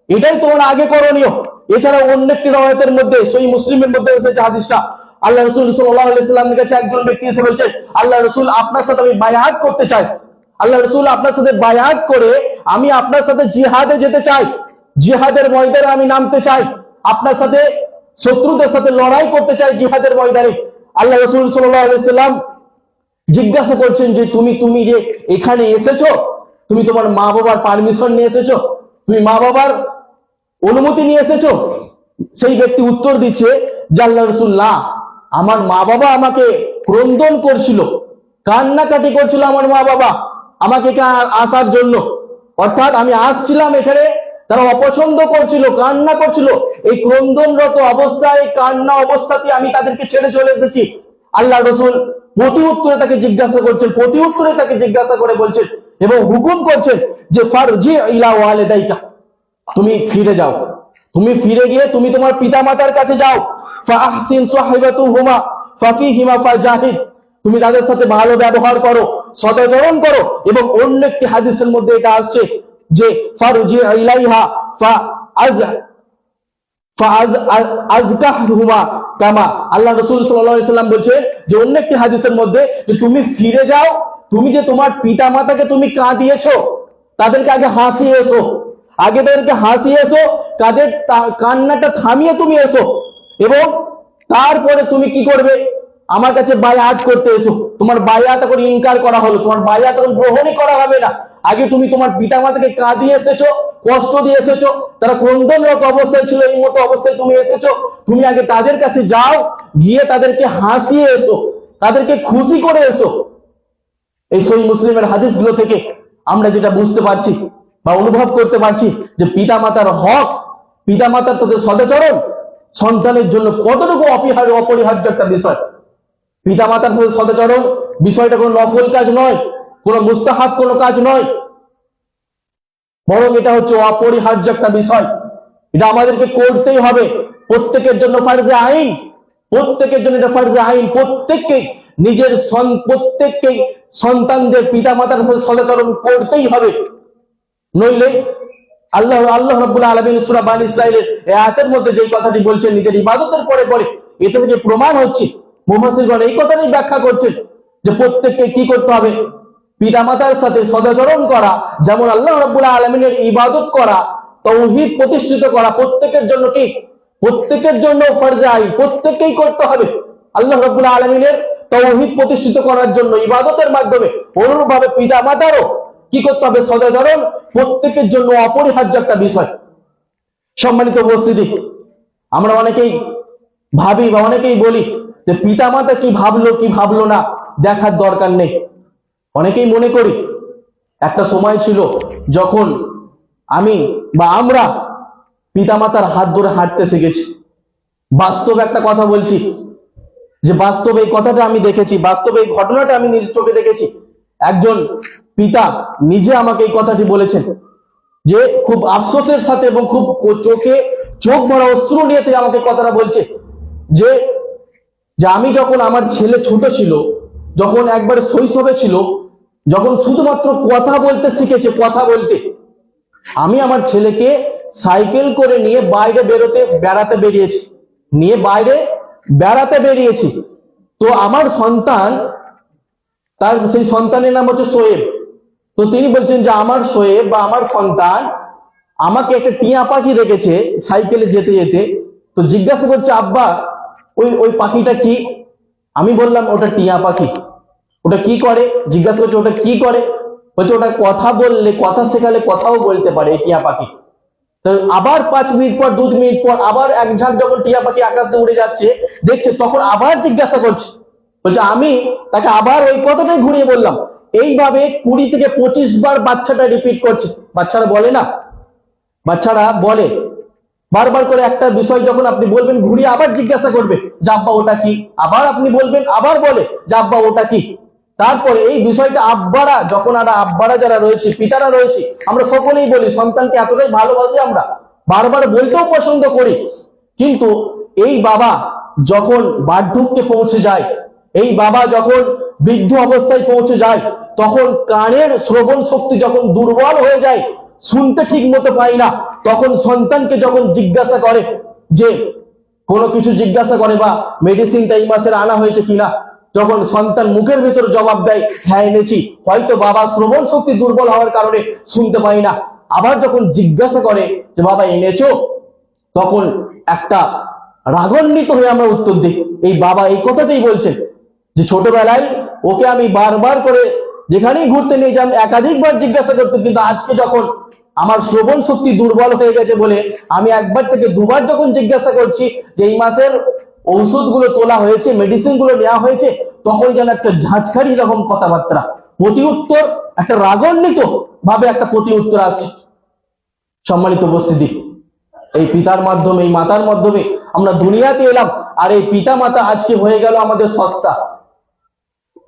এটাই তোমার আগে করণীয়। এছাড়া অন্য একটি রওয়ায়াতের মধ্যে, সহিহ মুসলিমের মধ্যে এসেছে হাদিসটা, আল্লাহ রাসূল সাল্লাল্লাহু আলাইহি ওয়াসাল্লামের কাছে একজন ব্যক্তি এসে বলছেন, আল্লাহ রাসূল, আপনার সাথে আমি বায়াত করতে চাই, আল্লাহ রাসূল, আপনার সাথে বায়াত করে আমি আপনার সাথে জিহাদে যেতে চাই, জিহাদের ময়দানে আমি নামতে চাই, আপনার সাথে শত্রুদের সাথে লড়াই করতে চাই জিহাদের ময়দানে। আল্লাহ রাসূল সাল্লাল্লাহু আলাইহি ওয়াসাল্লাম জিজ্ঞাসা করছেন যে তুমি যে এখানে এসেছো, তুমি তোমার মা বাবার পারমিশন নিয়ে এসেছো, তুমি মা বাবার অনুমতি নিয়ে এসেছো? সেই ব্যক্তি উত্তর দিচ্ছে যে আল্লাহ রাসূল, না, আমার মা বাবা আমাকে ক্রন্দন করছিল, কান্নাকাটি করছিল আমার মা বাবা আমাকে আসার জন্য, অর্থাৎ আমি আসছিলাম এখানে, তারা অপছন্দ করছিল, কান্না করছিল, এই ক্রন্দনরত অবস্থায়, কান্না অবস্থাতে আমি তাদেরকে ছেড়ে চলে এসেছি। আল্লাহ রাসূল প্রতি উত্তরে তাকে জিজ্ঞাসা করে বলছেন এবং হুকুম করছেন যে ফারজি ইলা ওয়ালিদাইকা, তুমি ফিরে যাও, তুমি ফিরে গিয়ে তুমি তোমার পিতামাতার কাছে যাও। ফাহসিন সাহিবাতুহুমা ফাফিহিমা ফাজাহিদ, তুমি তাদের সাথে ভালো ব্যবহার করো, সদাচরণ করো। এবং অন্য একটি হাদিসের মধ্যে এটা আসছে যে ফারজি ইলাইহা ফাআজকাহুমা কামা, আল্লাহ রাসূল সাল্লাল্লাহু আলাইহি ওয়াসাল্লাম বলছে যে অন্য একটি হাদিসের মধ্যে যে তুমি ফিরে যাও, তুমি যে তোমার পিতামাতাকে তুমি কাঁদিয়েছো, তাদেরকে আগে হাসিয়ে এসো, আগে তাদেরকে হাসিয়ে এসো, তাদের কান্নাটা থামিয়ে তুমি এসো, এবং তারপরে তুমি কি করবে, আমার কাছে বায়াত করতে এসো। তোমার বায়াত এখন ইনকার করা হলো, তোমার বায়াত এখন গ্রহণই করা হবে না। আগে তুমি তোমার পিতামাতাকে কাঁদিয়ে এসেছো, কষ্ট দিয়ে এসেছো, তারা ক্রন্দনরত অবস্থায় ছিল, এই মতো অবস্থায় তুমি এসেছো। তুমি আগে তাদের কাছে যাও, গিয়ে তাদেরকে হাসিয়ে এসো, তাদেরকে খুশি করে এসো। এই সহিহ মুসলিমের হাদিসগুলো থেকে আমরা যেটা বুঝতে পারছি বা অনুভব করতে পারছি যে পিতামাতার হক, পিতামাতার তাদের সদাচরণ সন্তানের জন্য কতটুকু অপরিহার্য একটা বিষয়। পিতামাতার সাথে সদাচরণ বিষয়টা কোনো নফল কাজ নয়, কোনো মুস্তাহাব কোনো কাজ নয়, বরং এটা হচ্ছে অপরিহার্য একটা বিষয়। এটা আমাদেরকে করতেই হবে, প্রত্যেকের জন্য ফারজে আইন, প্রত্যেকের জন্য এটা ফারজে আইন। প্রত্যেককে নিজের প্রত্যেককে সন্তানদের পিতামাতার সাথে সদাচরণ করতেই হবে, নইলে আল্লাহ রাব্বুল আলামিন সূরা বানী ইসরাঈলের এই আয়াতের মধ্যে যে কথাটি বলছেন নিজের ইবাদতের পরে পরে, এতে থেকে প্রমাণ হচ্ছে, মুফাসসিরগণ এই কথাটাই ব্যাখ্যা করছেন যে প্রত্যেককে কি করতে হবে, পিতামাতার সাথে সদাচরণ করা, যেমন আল্লাহ রাব্বুল আলামিনের ইবাদত করা, তাওহীদ প্রতিষ্ঠিত করা প্রত্যেকের জন্য কি, প্রত্যেকের জন্য ফরজ আইন, প্রত্যেককেই করতে হবে। আল্লাহ রাব্বুল আলামিনের তাওহীদ প্রতিষ্ঠিত করার জন্য ইবাদতের মাধ্যমে অনুরূপভাবে পিতামাতারও কি করতে হবে, সদাচরণ প্রত্যেকের জন্য অপরিহার্য একটা বিষয়। সম্মানিত উপস্থিতি, আমরা অনেকেই ভাবি বা অনেকেই বলি যে পিতামাতা কি ভাবলো না দেখার দরকার নেই। অনেকেই মনে করি একটা সময় ছিল যখন আমি বা আমরা পিতামাতার হাত ধরে হাঁটতে শিখেছি। বাস্তব একটা কথা বলছি, যে বাস্তবে এই কথাটা আমি দেখেছি, বাস্তবে এই ঘটনাটা আমি নিজের চোখে দেখেছি। একজন পিতা নিজে আমাকে এই কথাটি বলেছেন, যে খুব আফসোসের সাথে এবং খুব চোখ ভরা অশ্রু নিয়ে আমাকে কথাটা বলছে, যে আমি যখন, আমার ছেলে ছোট ছিল, যখন একবার শৈশবে ছিল, যখন শুধুমাত্র কথা বলতে শিখেছে, কথা বলতে, আমি আমার ছেলেকে সাইকেল করে নিয়ে বাইরে বেড়াতে বেরিয়েছি। তো আমার সন্তান, তার সেই সন্তানের নাম হচ্ছে সোয়েব। তো তিনি বলছেন যে আমার সোয়েব বা আমার সন্তান আমাকে একটা টিয়া পাখি দেখেছে সাইকেলে যেতে যেতে, তো জিজ্ঞাসা করছে, আব্বা ওই পাখিটা কি? আমি বললাম ওটা টিয়া পাখি। ওটা কি করে? জিজ্ঞাসা করছে ওটা কি করে? বলছে ওটা কথা বললে, কথা শেখালে কথাও বলতে পারে এই টিয়া পাখি। তো আবার 5 মিনিট পর, 2 মিনিট পর আবার এক ঝাঁক যখন টিয়া পাখি আকাশে উড়ে যাচ্ছে দেখছে, তখন আবার জিজ্ঞাসা করছে। বলছে আমি তাকে আবার ওই কথাটাই ঘুরিয়ে বললাম। এইভাবে 20 থেকে 25 বার বাচ্চাটা রিপিট করছে। বাচ্চারা বলে না, বাচ্চারা বলে বারবার করে একটা বিষয় যখন আপনি বলবেন, ঘুরিয়ে আবার জিজ্ঞাসা করবে যে আব্বা ওটা কি, আবার আপনি বলবেন, আবার বলে যে আব্বা ওটা কি। তারপরে এই বিষয়টা আব্বারা যখন, আব্বারা যারা রয়েছে, পিতারা রয়েছে, আমরা সকলেই বলি, সন্তানকে এতটাই ভালোবাসি, আমরা বারবার বলতেও পছন্দ করি। কিন্তু এই বাবা যখন বার্ধক্যে পৌঁছে যায়, এই বাবা যখন বৃদ্ধ অবস্থায় পৌঁছে যায়, তখন কানের শ্রবণ শক্তি যখন দুর্বল হয়ে যায়, শুনতে ঠিক মতো পাই না, তখন সন্তানকে যখন জিজ্ঞাসা করে, যে কোনো কিছু জিজ্ঞাসা করে বা মেডিসিনটা এই মাসের আনা হয়েছে কিনা, যখন সন্তান মুখের ভিতর জবাব দেয় হ্যাঁ এনেছি, হয়তো বাবা শ্রবণ শক্তি দুর্বল হওয়ার কারণে শুনতে পাই না। আবার যখন জিজ্ঞাসা করে যে বাবা এনেছো, তখন একটা রাগান্বিত হয়ে আমরা উত্তর দিই। এই বাবা এই কথাতেই বলছেন যে ছোটবেলায় ওকে আমি বারবার করে যেখানেই ঘুরতে নিয়ে যান একাধিকবার জিজ্ঞাসা করতাম, কিন্তু আজকে যখন আমার শ্রবণ শক্তি দুর্বল হয়ে গেছে বলে আমি একবার থেকে 2 বার যখন জিজ্ঞাসা করছি যে এই মাসের ঔষধগুলো তোলা হয়েছে, মেডিসিন গুলো নেওয়া হয়েছে, তখন যেন একটা ঝাঁঝখাড়ি রকম কথাবার্তা, প্রতি উত্তর একটা রাগান্বিত ভাবে একটা প্রতি উত্তর আসছে। সম্মানিত উপস্থিতি, এই পিতার মাধ্যমে, এই মাতার মাধ্যমে আমরা দুনিয়াতে এলাম, আর এই পিতা মাতা আজকে হয়ে গেল আমাদের সস্তা।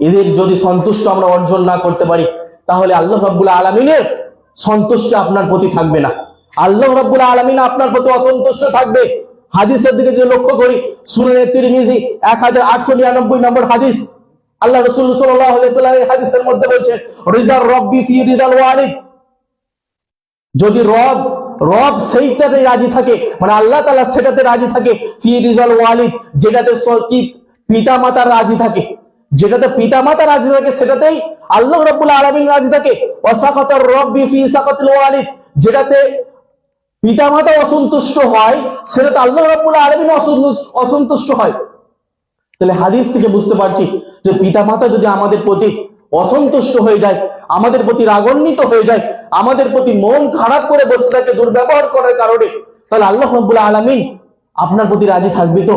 এদের যদি সন্তুষ্ট আমরা অর্জন না করতে পারি, তাহলে আল্লাহ রাব্বুল আলামিনের সন্তুষ্টি আপনার প্রতি থাকবে না, আল্লাহ রাব্বুল আলামিন আপনার প্রতি অসন্তুষ্ট থাকবে। হাদিসের দিকে যদি লক্ষ্য করি, সুনানে তিরমিজি 1899 নম্বর হাদিস, আল্লাহ রাসূল সাল্লাল্লাহু আলাইহি ওয়াসাল্লাম এই হাদিসের মধ্যে বলেছেন, রিজার রব্বি ফি রিজাল ওয়ালিদ, যদি রব সেইটাতে রাজি থাকে, মানে আল্লাহ তাআলা সেটাতে রাজি থাকে, ফি রিজাল ওয়ালিদ, যেটাতে পিতা মাতা রাজি থাকে, যেটাতে পিতা মাতা রাজি থাকে সেটাতেই আল্লাহ রাব্বুল আলামিন রাজি থাকে, ওয়াসাকাতার রাব্বি ফি সাকাতিল ওয়ালিদ, যেটাতে পিতামাতা অসন্তুষ্ট হয় সেটাতে আল্লাহ রাব্বুল আলামিন অসন্তুষ্ট হয়। তাহলে হাদিস থেকে বুঝতে পারছি যে পিতামাতা যদি আমাদের প্রতি অসন্তুষ্ট হয়ে যায়, আমাদের প্রতি রাগান্বিত হয়ে যায়, আমাদের প্রতি মন খারাপ করে বসে থাকে দুর্ব্যবহার করার কারণে, তাহলে আল্লাহ রাব্বুল আলামিন আপনার প্রতি রাজি থাকবে তো?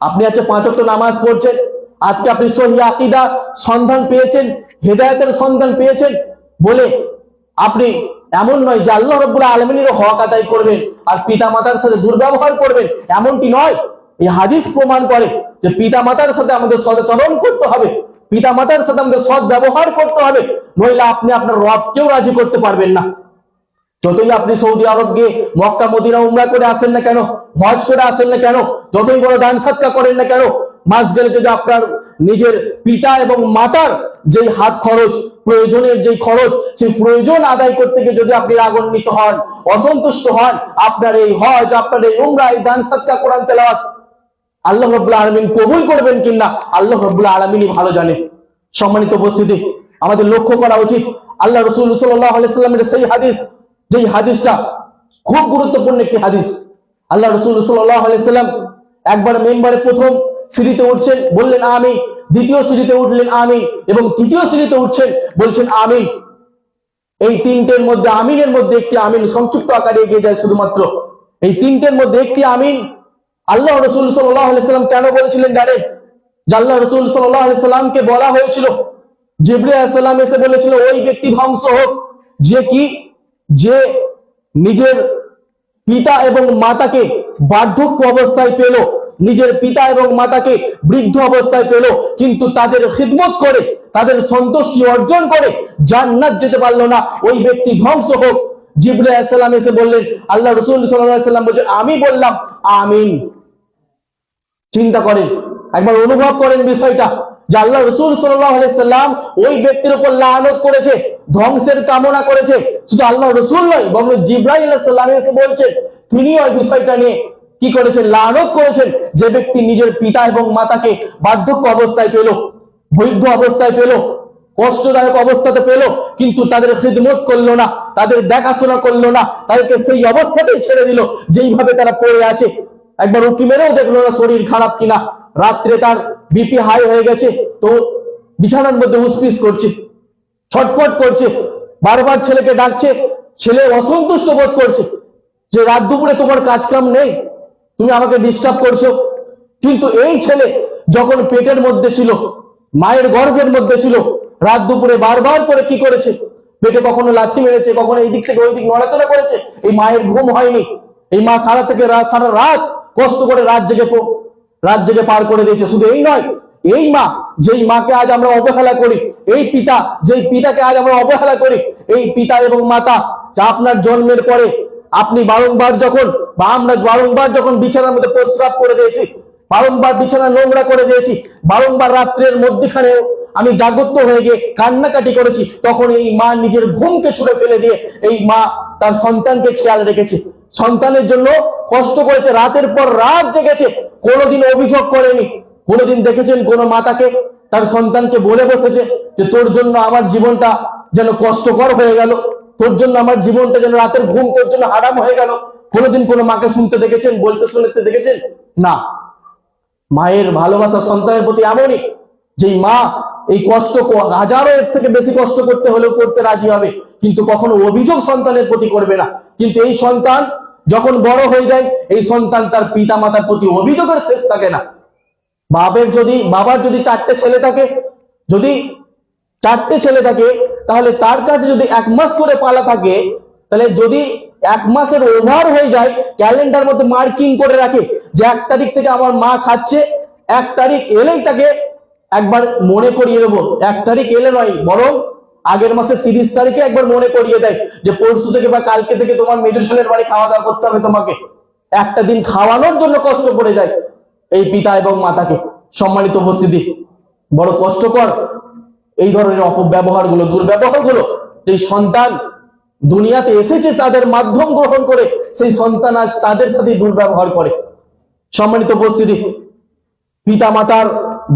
আপনি আজকে 5 ওয়াক্ত নামাজ পড়ছেন, আজকে আপনি সহিহ আকীদা সন্ধান পেয়েছেন, হেদায়েতের সন্ধান পেয়েছেন বলে আপনি এমন নয় যে আল্লাহ রাব্বুল আলামিনের হক আদায় করবেন আর পিতামাতার সাথে দুর্ব্যবহার করবেন, এমনটি নয়। এই হাদিস প্রমাণ করে যে পিতামাতার সাথে আমাদের সদাচরণ করতে হবে, পিতামাতার সাথে আমাদের সৎ ব্যবহার করতে হবে, নইলে আপনি আপনার রবকেও রাজি করতে পারবেন না। যতই আপনি সৌদি আরব গিয়ে মক্কা মদিনা উমরা করে আসেন না কেন, হজ করে আসেন না কেন, যতই বড় দান সাদকা করেন না কেন, মাস গেলে যদি আপনার নিজের পিতা এবং মাতার যেই হাত খরচ, প্রয়োজনের যেই খরচ, সেই প্রয়োজন আদায় করতে গিয়ে যদি আপনি রাগান্বিত হন, অসন্তুষ্ট হন, আপনার এই হজ, আপনার এই উমরা, এই দান সাদকা, কোরআন তেলাওয়াত আল্লাহ রাব্বুল আলামিন কবুল করবেন কিনা আল্লাহ রাব্বুল আলামিনই ভালো জানেন। সম্মানিত উপস্থিতি, আমাদের লক্ষ্য করা উচিত আল্লাহ রাসূল সাল্লাল্লাহু আলাইহি সাল্লামের সেই হাদিস, যেই হাদিসটা খুব গুরুত্বপূর্ণ একটি হাদিস। আল্লাহ রাসূল সাল্লাল্লাহু আলাইহি সাল্লাম একবার মেম্বারে প্রথম সিঁড়িতে উঠছেন, বললেন আমিন, দ্বিতীয় সিঁড়িতে উঠলেন আমিন, এবং তৃতীয় সিঁড়িতে উঠছেন বলছেন আমিন। এই তিনটের মধ্যে আমিনের মধ্যে একটি আমিন সংক্ষিপ্ত আকারে এগিয়ে যায় শুধুমাত্র। এই তিনটের মধ্যে একটি আমিন আল্লাহ রাসূল সাল্লাল্লাহু আলাইহি সাল্লাম কেন বলেছিলেন জানেন? যে আল্লাহ রাসূল সাল্লাল্লাহু আলাইহি সাল্লামকে বলা হয়েছিল, জিবরিল আলাইহিস সালাম এসে বলেছিল ওই ব্যক্তি ধ্বংস হোক যে নিজের পিতা এবং মাতাকে বার্ধক্য অবস্থায় পেল, নিজের পিতা এবং মাতাকে বৃদ্ধ অবস্থায় পেল, কিন্তু তাদের খিদমত করে, তাদের সন্তুষ্টি অর্জন করে জান্নাত যেতে পারলো না, ওই ব্যক্তি ধ্বংস হোক। জিবরিল আলাইহিস সালাম এসে বললেন, আল্লাহ রাসূল সাল্লাল্লাহু আলাইহি সাল্লাম বলেন আমি বললাম আমিন। চিন্তা করেন, একবার অনুভব করেন বিষয়টা, যে আল্লাহ রাসূল সাল্লাল্লাহু আলাইহি সাল্লাম ওই ব্যক্তির উপর লানত করেছে, ধ্বংসের কামনা করেছে। শুধু আল্লাহ রাসূল নয়, বরং জিবরাইল আলাইহিস সালাম এসে বলছেন, তিনি ওই বিষয়টা নিয়ে কি করেছেন? লানত করেছেন। যে ব্যক্তি নিজের পিতা এবং মাতাকে বার্ধক্য অবস্থায় পেল, বৃদ্ধ অবস্থায় পেল, কষ্টদায়ক অবস্থাতে পেল, কিন্তু তাদের খিদমত করলো না, তাদের দেখাশোনা করলো না, তাদেরকে সেই অবস্থাতেই ছেড়ে দিল যেইভাবে তারা পড়ে আছে, একবার উকি মেরেও দেখলো না শরীর খারাপ কিনা, রাত্রে তার বিপি হাই হয়ে গেছে তো বিছানার মধ্যে উসপিস করছে, ছটফট করছে, বারবার ছেলেকে ডাকছে, ছেলে অসন্তুষ্ট বোধ করছে যে রাত দুপুরে তোমার কাজকাম নেই, তুমি আমাকে ডিস্টার্ব করছো। কিন্তু এই ছেলে যখন পেটের মধ্যে ছিল, মায়ের গর্ভের মধ্যে ছিল, রাত দুপুরে বারবার করে কি করেছে? পেটে কখনো লাথি মেরেছে, কখনো এই দিক থেকে ওই দিক নড়াচড়া করেছে। এই মায়ের ঘুম হয়নি, এই মা সারা রাত কষ্ট করে রাত জেগে পার করে দিয়েছে। শুধু এই নয়, এই মা যেই মাকে আজ আমরা অবহেলা করি, এই পিতা যেই পিতাকে আজ আমরা অবহেলা করি, এই পিতা এবং মাতা যা আপনার জন্মের পরে আপনি বারংবার যখন বা আমরা বারংবার যখন বিছানার মধ্যে প্রস্রাব করে দিয়েছি, বারংবার বিছানা নোংরা করে দিয়েছি, বারংবার রাত্রের মধ্যখানে আমি জাগ্রত হয়ে গিয়ে কান্নাকাটি করেছি, তখন এই মা নিজের ঘুমকে ছুড়ে ফেলে দিয়ে এই মা তার সন্তানকে খেয়াল রেখেছে, সন্তানের জন্য কষ্ট করেছে, রাতের পর রাত জেগেছে, কোনোদিন অভিযোগ করেনি। কোনোদিন দেখেছেন কোন মাতাকে তার সন্তানকে বলে বসেছে যে তোর জন্য আমার জীবনটা যেন কষ্টকর হয়ে গেল, তোর জন্য আমার জীবনটা যেন রাতের ঘুম তোর জন্য হারাম হয়ে গেল? কোনোদিন কোনো মাকে শুনতে দেখেছেন, বলতে শুনতে দেখেছেন? না। মায়ের ভালোবাসা সন্তানের প্রতি এমনই, যেই মা এই কষ্ট হাজারো এর থেকে বেশি কষ্ট করতে হলেও করতে রাজি হবে, কিন্তু কখনো অভিযোগ সন্তানের প্রতি করবে না। কিন্তু এই সন্তান যখন বড় হয়ে যায়, এই সন্তান তার পিতা মাতার প্রতি অভিযোগের শেষ থাকে না। বাবার যদি 4টে ছেলে থাকে, তাহলে তার কাছে যদি 1 মাস করে পালা থাকে, তাহলে যদি 1 মাসের ওভার হয়ে যায়, ক্যালেন্ডার মধ্যে মার্কিং করে রাখে যে 1 তারিখ থেকে আমার মা খাচ্ছে, 1 তারিখ এলেই তাকে একবার মনে করিয়ে দেবো। 1 তারিখ এলে নয়, বরং আগের মাসের 30 তারিখে একবার মনে করিয়ে দেয় যে পরশু থেকে বা কালকে থেকে তোমার মেডিসিনের বাড়ি খাওয়া দাওয়া করতে হবে তোমাকে। একটা দিন খাওয়ানোর জন্য কষ্ট পড়ে যায় এই পিতা এবং মাতাকে। সম্মানিত উপস্থিতি, বড় কষ্টকর এই ধরনের অপব্যবহারগুলো, দুর্ব্যবহারগুলো। এই সন্তান দুনিয়াতে এসেছে তাদের মাধ্যম গ্রহণ করে, সেই সন্তান আজ তাদের সাথে দুর্ব্যবহার করে। সম্মানিত উপস্থিতি, পিতা মাতার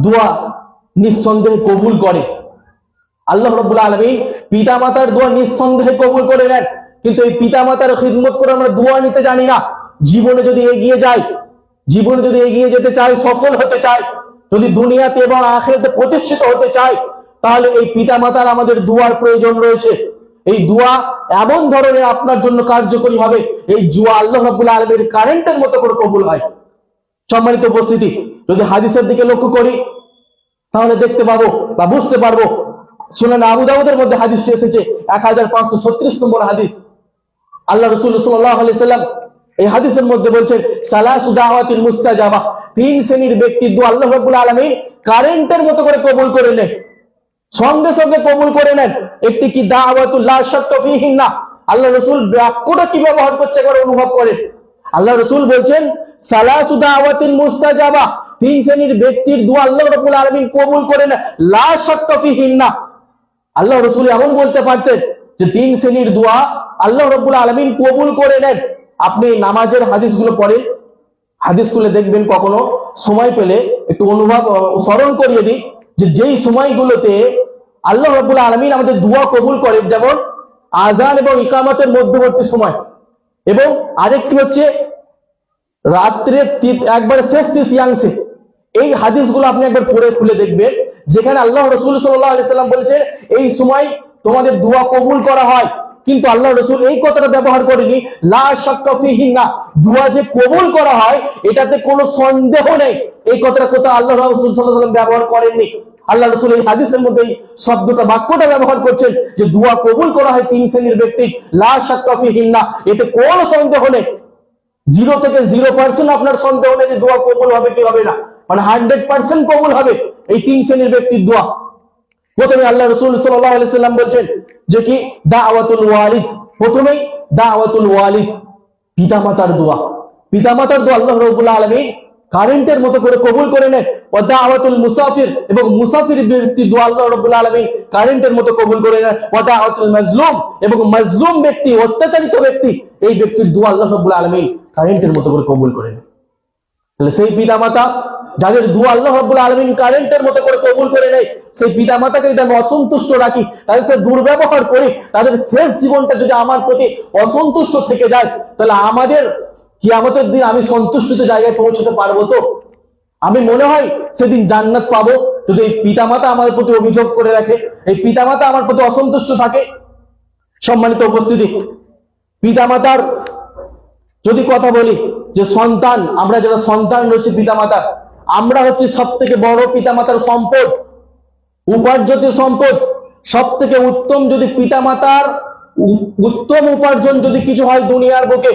দোয়া নিঃসন্দেহে কবুল করে। আল্লাহ রাব্বুল আলামিন পিতামাতার দোয়া নিঃসন্দেহে কবুল করে নেন, কিন্তু এই পিতামাতার খিদমত করে আমরা দোয়া নিতে জানি না। জীবনে যদি এগিয়ে যাই, জীবনে যদি এগিয়ে যেতে চাই, সফল হতে চাই, যদি দুনিয়াতে এবং আখিরাতে প্রতিষ্ঠিত হতে চাই, তাহলে এই পিতামাতার আমাদের দোয়ার প্রয়োজন রয়েছে। এই দোয়া এমন ধরনের আপনার জন্য কার্যকরী হবে, এই দোয়া আল্লাহ রাব্বুল আলামিনের কারেন্টের মতো করে কবুল হয়। সম্মানিত উপস্থিতি, যদি হাদিসের দিকে লক্ষ্য করি তাহলে দেখতে পাবো বা বুঝতে পারবো, সুনান আবু দাউদের মধ্যে হাদিসটি এসেছে 1536 নম্বর হাদিস। আল্লাহ রাসূল সাল্লাল্লাহু আলাইহি সাল্লাম এই হাদিসের মধ্যে বলছেন, সালাসু দাওয়াতিল মুস্তাজাবা, তিন শ্রেণীর ব্যক্তির দোয়া আল্লাহ রাব্বুল আলামিন কারেন্টের মতো করে কবুল করে নেন, সঙ্গে সঙ্গে কবুল করে নেন। একটি কি দাওয়াতুল লা শাক্কা ফীহিন্না, আল্লাহ রাসূল বাক্যটা কি ব্যবহার করছে একবার অনুভব করেন। আল্লাহ রাসূল বলছেন সালাসু দাওয়াতিল মুস্তাজাবা, তিন শ্রেণীর ব্যক্তির দোয়া আল্লাহ রাব্বুল আলামিন কবুল করে নেন, লা শাক্কা ফীহিন্না। আল্লাহ রাসূল এমন বলতে পারতেন যে তিন শ্রেণীর দোয়া আল্লাহ রাব্বুল আলামিন কবুল করে নেন। আপনি নামাজের হাদিসগুলো পড়েন, হাদিসগুলো দেখবেন, কখনো সময় পেলে একটু অনুভব স্মরণ করিয়ে দিই যে যেই সময়গুলোতে আল্লাহ রাব্বুল আলামিন আমাদের দোয়া কবুল করেন, যেমন আযান এবং ইকামতের মধ্যবর্তী সময়, এবং আরেকটি হচ্ছে রাত্রের একবারে শেষ তৃতীয়াংশে। এই হাদিসগুলো আপনি একবার পড়ে খুলে দেখবেন, যেখানে আল্লাহ রাসূল সাল্লাল্লাহু আলাইহি সাল্লাম বলেছেন এই সময় তোমাদের দোয়া কবুল করা হয়, কিন্তু আল্লাহ রাসূল এই কথাটা ব্যবহার করেনি লা শাক্কা ফীহিন্না, দোয়া যে কবুল করা হয় এটাতে কোনো সন্দেহ নেই, এই কথাটা কোথাও আল্লাহ রাসূল সাল্লাল্লাহু আলাইহি সাল্লাম ব্যবহার করেননি। আল্লাহ রাসূল এই হাদিসের মধ্যে এই শব্দটা, বাক্যটা ব্যবহার করছেন যে দোয়া কবুল করা হয় তিন শ্রেণীর ব্যক্তি, লা শাক্কা ফীহিন্না, এতে কোনো সন্দেহ নেই। 0 থেকে 0% আপনার সন্দেহ নেই যে দোয়া কবুল হবে কি হবে না, মানে 100% কবুল হবে এই তিন শ্রেণীর ব্যক্তির দোয়া। প্রথমে আল্লাহ রাসূল সাল্লাল্লাহু আলাইহি সাল্লাম বলছেন যে কি দাওয়াতুল ওয়ালিদ, প্রথমেই দাওয়াতুল ওয়ালিদ, পিতামাতার দোয়া। পিতামাতার দোয়া আল্লাহ রাব্বুল আলামিন কারেন্টের মতো করে কবুল করে নেন। ওয়া দাওয়াতুল মুসাফির, এবং মুসাফির ব্যক্তির দোয়া আল্লাহ রাব্বুল আলামিন কারেন্টের মতো কবুল করে নেন। ওয়া দাওয়াতুল মাজলুম, এবং মাজলুম ব্যক্তি, অত্যাচারিত ব্যক্তি, এই ব্যক্তির দোয়া আল্লাহ রাব্বুল আলামিন কারেন্টের মতো করে কবুল করে নেন। তাহলে সেই পিতামাতা যাদের দোয়া আল্লাহ রাব্বুল আলামিন কারেন্টের মতো করে কবুল করে নেয়, সেই পিতামাতাকে যদি আমি অসন্তুষ্ট রাখি, তাদের সাথে দুর্ব্যবহার করি, তাদের শেষ জীবনটা যদি আমার প্রতি অসন্তুষ্ট থেকে যায়, তাহলে আমাদের কিয়ামতের দিন আমি সন্তুষ্টিত জায়গায় পৌঁছতে পারবো তো? আমি মনে হয় সেদিন জান্নাত পাবো যদি এই পিতামাতা আমার প্রতি অভিযোগ করে রাখে, এই পিতামাতা আমার প্রতি অসন্তুষ্ট থাকে। সম্মানিত উপস্থিতি, পিতামাতার যদি কথা বলি, যে সন্তান, আমরা যারা সন্তান রয়েছে পিতামাতা, আমরা হচ্ছে সব থেকে বড় পিতামাতার সম্পদ, উপার্জিত সম্পদ। সব থেকে উত্তম যদি পিতামাতার উত্তম উপার্জন যদি কিছু হয় দুনিয়ার বুকে,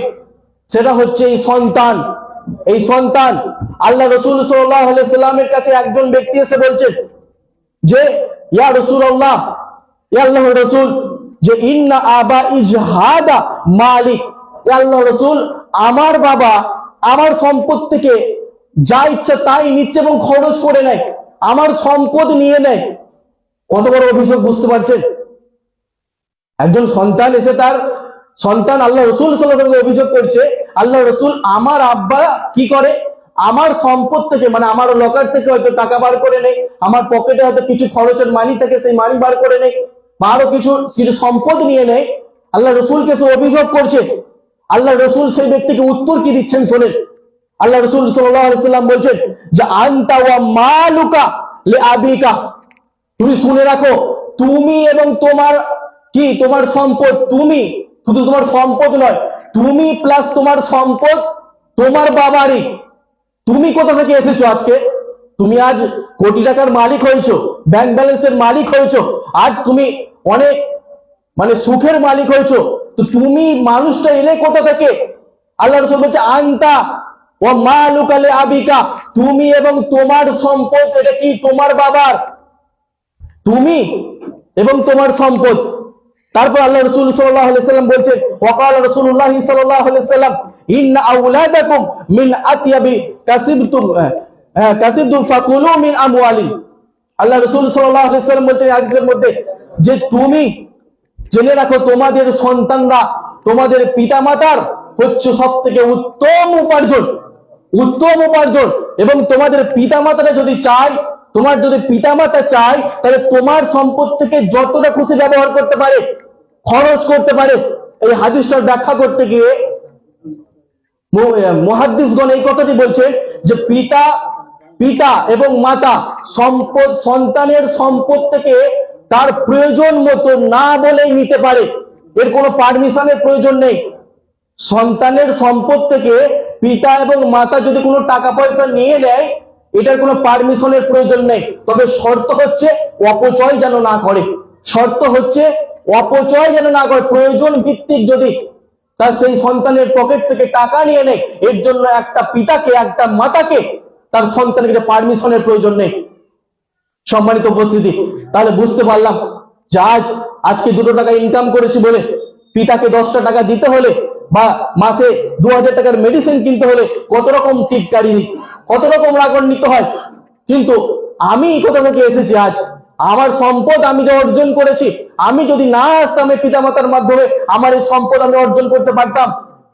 সেটা হচ্ছে এই সন্তান। এই সন্তান, আল্লাহ রাসূল সাল্লাল্লাহু আলাইহি সাল্লামের কাছে একজন ব্যক্তি এসে বলছেন যে ইয়া রাসূলুল্লাহ, ইয়া আল্লাহর রাসূল, যে ইন্না আবা ইজহাদা মালিক, ইয়া আল্লাহর রাসূল, আমার বাবা আমার সম্পদ থেকে যা ইচ্ছা তাই নিচ্ছে এবং খরচ করে নেয়, আমার সম্পদ নিয়ে নেয়। কত বড় অভিযোগ, বুঝতে পারছেন? একজন সন্তান এসে তার সন্তান আল্লাহ রাসূল সাল্লাল্লাহু আলাইহি ওয়াসাল্লাম অভিযোগ করছে, আল্লাহ রাসূল, আমার আব্বা কি করে, আমার সম্পদ থেকে, মানে আমার লকার থেকে হয়তো টাকা বার করে নেয়, আমার পকেটে হয়তো কিছু খরচের মানি থাকে, সেই মানি বার করে নেয়, বা আরো কিছু কিছু সম্পদ নিয়ে নেয়। আল্লাহ রাসূলকে সে অভিযোগ করছে। আল্লাহ রাসূল সেই ব্যক্তিকে উত্তর কি দিচ্ছেন শোনেন। আল্লাহ রাসূল সাল্লাল্লাহু আলাইহি ওয়াসাল্লাম বলছেন যে আনতা ওয়া মালুকা লিআবিকা, তুমি শুনে রাখো, তুমি এবং তোমার কি, তোমার সম্পদ, তুমি শুধু তোমার সম্পদ নয়, তুমি প্লাস তোমার সম্পদ তোমার বাবারই। তুমি কোথা থেকে এসেছো আজকে? তুমি আজ কোটি টাকার মালিক হয়েছো, ব্যাংক ব্যালেন্সের মালিক হয়েছো, আজ তুমি অনেক মানে সুখের মালিক হয়েছো, তো তুমি মানুষটা এলে কোথা থেকে? আল্লাহ রাসূল বলছে আনতা ওয়া মালুকা লিআবিকা, তুমি এবং তোমার সম্পদ, এটা কি তোমার বাবার, তুমি এবং তোমার সম্পদ। তারপর আল্লাহ রাসূল সাল্লাল্লাহু আলাইহি সাল্লাম বলছেন, ওয়াকাল রাসূলুল্লাহ সাল্লাল্লাহু আলাইহি সাল্লাম ইন্না আওলাদাকুম মিন আতিয়াবি কাসিবতুম ফাকুলু মিন আমওয়ালি। আল্লাহ রাসূল সাল্লাল্লাহু আলাইহি সাল্লাম বলছেন হাদিসের মধ্যে যে তুমি জেনে রাখো, তোমাদের সন্তানরা তোমাদের পিতামাতার হচ্ছে সবথেকে উত্তম উপার্জন, উত্তম উপার্জন। এবং তোমাদের পিতামাতারা যদি চায় তোমার যদি পিতামাতা চায় তাহলে তোমার সম্পদ থেকে যতটা খুশি ব্যবহার করতে পারে, খরচ করতে পারে। এই হাদিসটার ব্যাখ্যা করতে গিয়ে মুহাদ্দিসগণ এই কথাটি বলছেন যে পিতা এবং মাতা সন্তানের সম্পদ থেকে তার প্রয়োজন মতো না বলেই নিতে পারে, এর কোনো পারমিশনের প্রয়োজন নেই। সন্তানের সম্পদ থেকে পিতা এবং মাতা যদি কোনো টাকা পয়সা নিয়ে নেয়, এটার কোনো পারমিশনের প্রয়োজন নেই। তবে শর্ত হচ্ছে অপচয় যেন না করে, প্রয়োজন ভিত্তিক যদি তার সেই সন্তানের পকেট থেকে টাকা নিয়ে নেয়, এর জন্য একটা পিতাকে, একটা মাতাকে, তার সন্তানকে পারমিশনের প্রয়োজন নেই। সম্মানিত উপস্থিতি, তাহলে বুঝতে পারলাম যে আজকে 2 টাকা ইনকাম করেছি বলে পিতাকে 10টা টাকা দিতে হলে বা মাসে 2000 টাকার মেডিসিন কিনতে হলে কত রকম টিটকারি, কত রকম রাগান্বিত হয়। কিন্তু আমি এই কথা থেকে এসেছি, আজ আমার সম্পদ আমি যে অর্জন করেছি, আমি যদি না আসতাম এই পিতামাতার মাধ্যমে, আমার এই সম্পদ আমি অর্জন করতে পারতাম,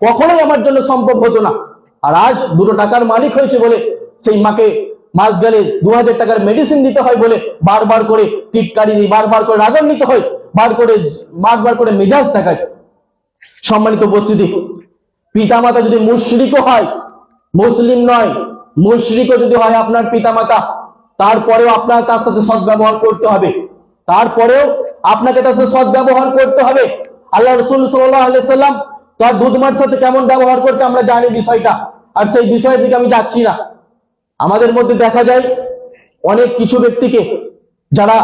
কখনোই আমার জন্য সম্ভব হতো না। আর আজ 2 টাকার মালিক হয়েছে বলে সেই মাকে মাস গেলে 2000 টাকার মেডিসিন দিতে হয় বলে বারবার করে টিটকারি, বারবার করে রাগান্বিত হয়, বারবার করে মেজাজ দেখায়। সম্মানিত উপস্থিতি, পিতামাতা যদি মুশরিকও হয়, মুসলিম নয়, মুশরিকও যদি হয় আপনার পিতামাতা, তারপরেও আপনার তার সাথে সদ্ব্যবহার করতে হবে, আল্লাহ রাসূল সাল্লাল্লাহু আলাইহি সাল্লাম তার দুধমার সাথে কেমন ব্যবহার করছে আমরা জানি বিষয়টা, আর সেই বিষয়ের দিকে আমি যাচ্ছি না। আমাদের মধ্যে দেখা যায় অনেক কিছু ব্যক্তিকে যারা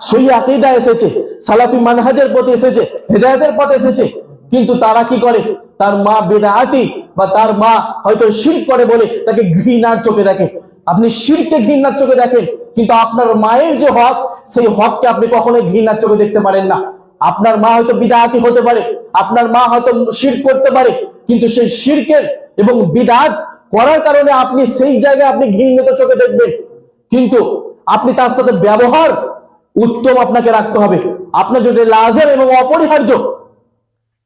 সহি আকীদা এসেছে, সালাফি মানহাজের প্রতি এসেছে, হেদায়েতের পথে এসেছে, কিন্তু তারা কি করে, তার মা বিদআতি বা তার মা হয়তো শিরক করে বলে তাকে ঘৃণার চোখে দেখে। আপনি শিরককে ঘৃণার চোখে দেখেন, কিন্তু আপনার মায়ের যে হক, সেই হককে আপনি কখনোই ঘৃণার চোখে দেখতে পারেন না। আপনার মা হয়তো বিদআতি হতে পারে, আপনার মা হয়তো শিরক করতে পারে, কিন্তু সেই শিরকের এবং বিদআত করার কারণে আপনি সেই জায়গায় আপনি ঘৃণিত চোখে দেখবেন, কিন্তু আপনি তার সাথে ব্যবহার উত্তম আপনাকে রাখতে হবে। আপনার যদি লাজিম এবং অপরিহার্য,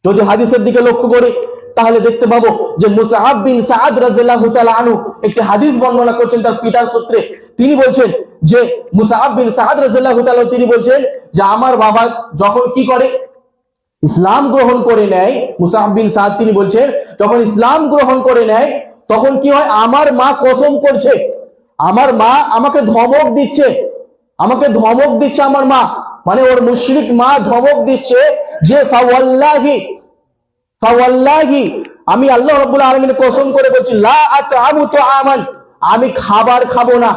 যদি হাদিসের দিকে লক্ষ্য করি তাহলে দেখতে পাবো যে মুসআব বিন সাআদ রাদিয়াল্লাহু তাআলা আনহু একটি হাদিস বর্ণনা করছেন তার পিতার সূত্রে। তিনি বলছেন যে মুসআব বিন সাআদ রাদিয়াল্লাহু তাআলা তিনি বলছেন যে আমার বাবা যখন কি করে, ইসলাম গ্রহণ করে নেয়, মুসআব বিন সাআদ তিনি বলছেন যখন ইসলাম গ্রহণ করে নেয় তখন কি হয়, আমার মা কসম করছে, আমার মা আমাকে ধমক দিচ্ছে, আমার মা মানে ওর মুশরিক মা ধমক দিচ্ছে যে ফাওয়াল্লাহি আমি আল্লাহ রাব্বুল আলামিনের কসম করে বলছি, লা আতআমু তুআমান, আমি খাবার খাবো না,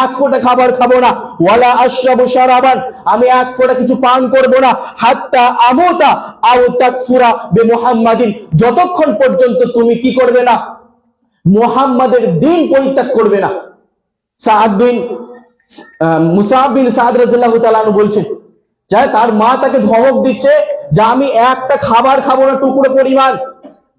এক ফোঁটা খাবার খাবো না, ওয়ালা আশরাবু শারাবান, আমি এক ফোঁটা কিছু পান করব না, হাত্তা আমুতা আও তাকফুরা বিমুহাম্মাদিন, যতক্ষণ পর্যন্ত তুমি কি করবে না, মুহাম্মাদের দ্বীন পরিত্যাগ করবে না। মুসআব বিন সাআদ রাদিয়াল্লাহু তাআলা আনহু বলছেন যে তার মা তাকে ধমক দিচ্ছে যে আমি একটা খাবার খাবো না, টুকরো পরিমাণ,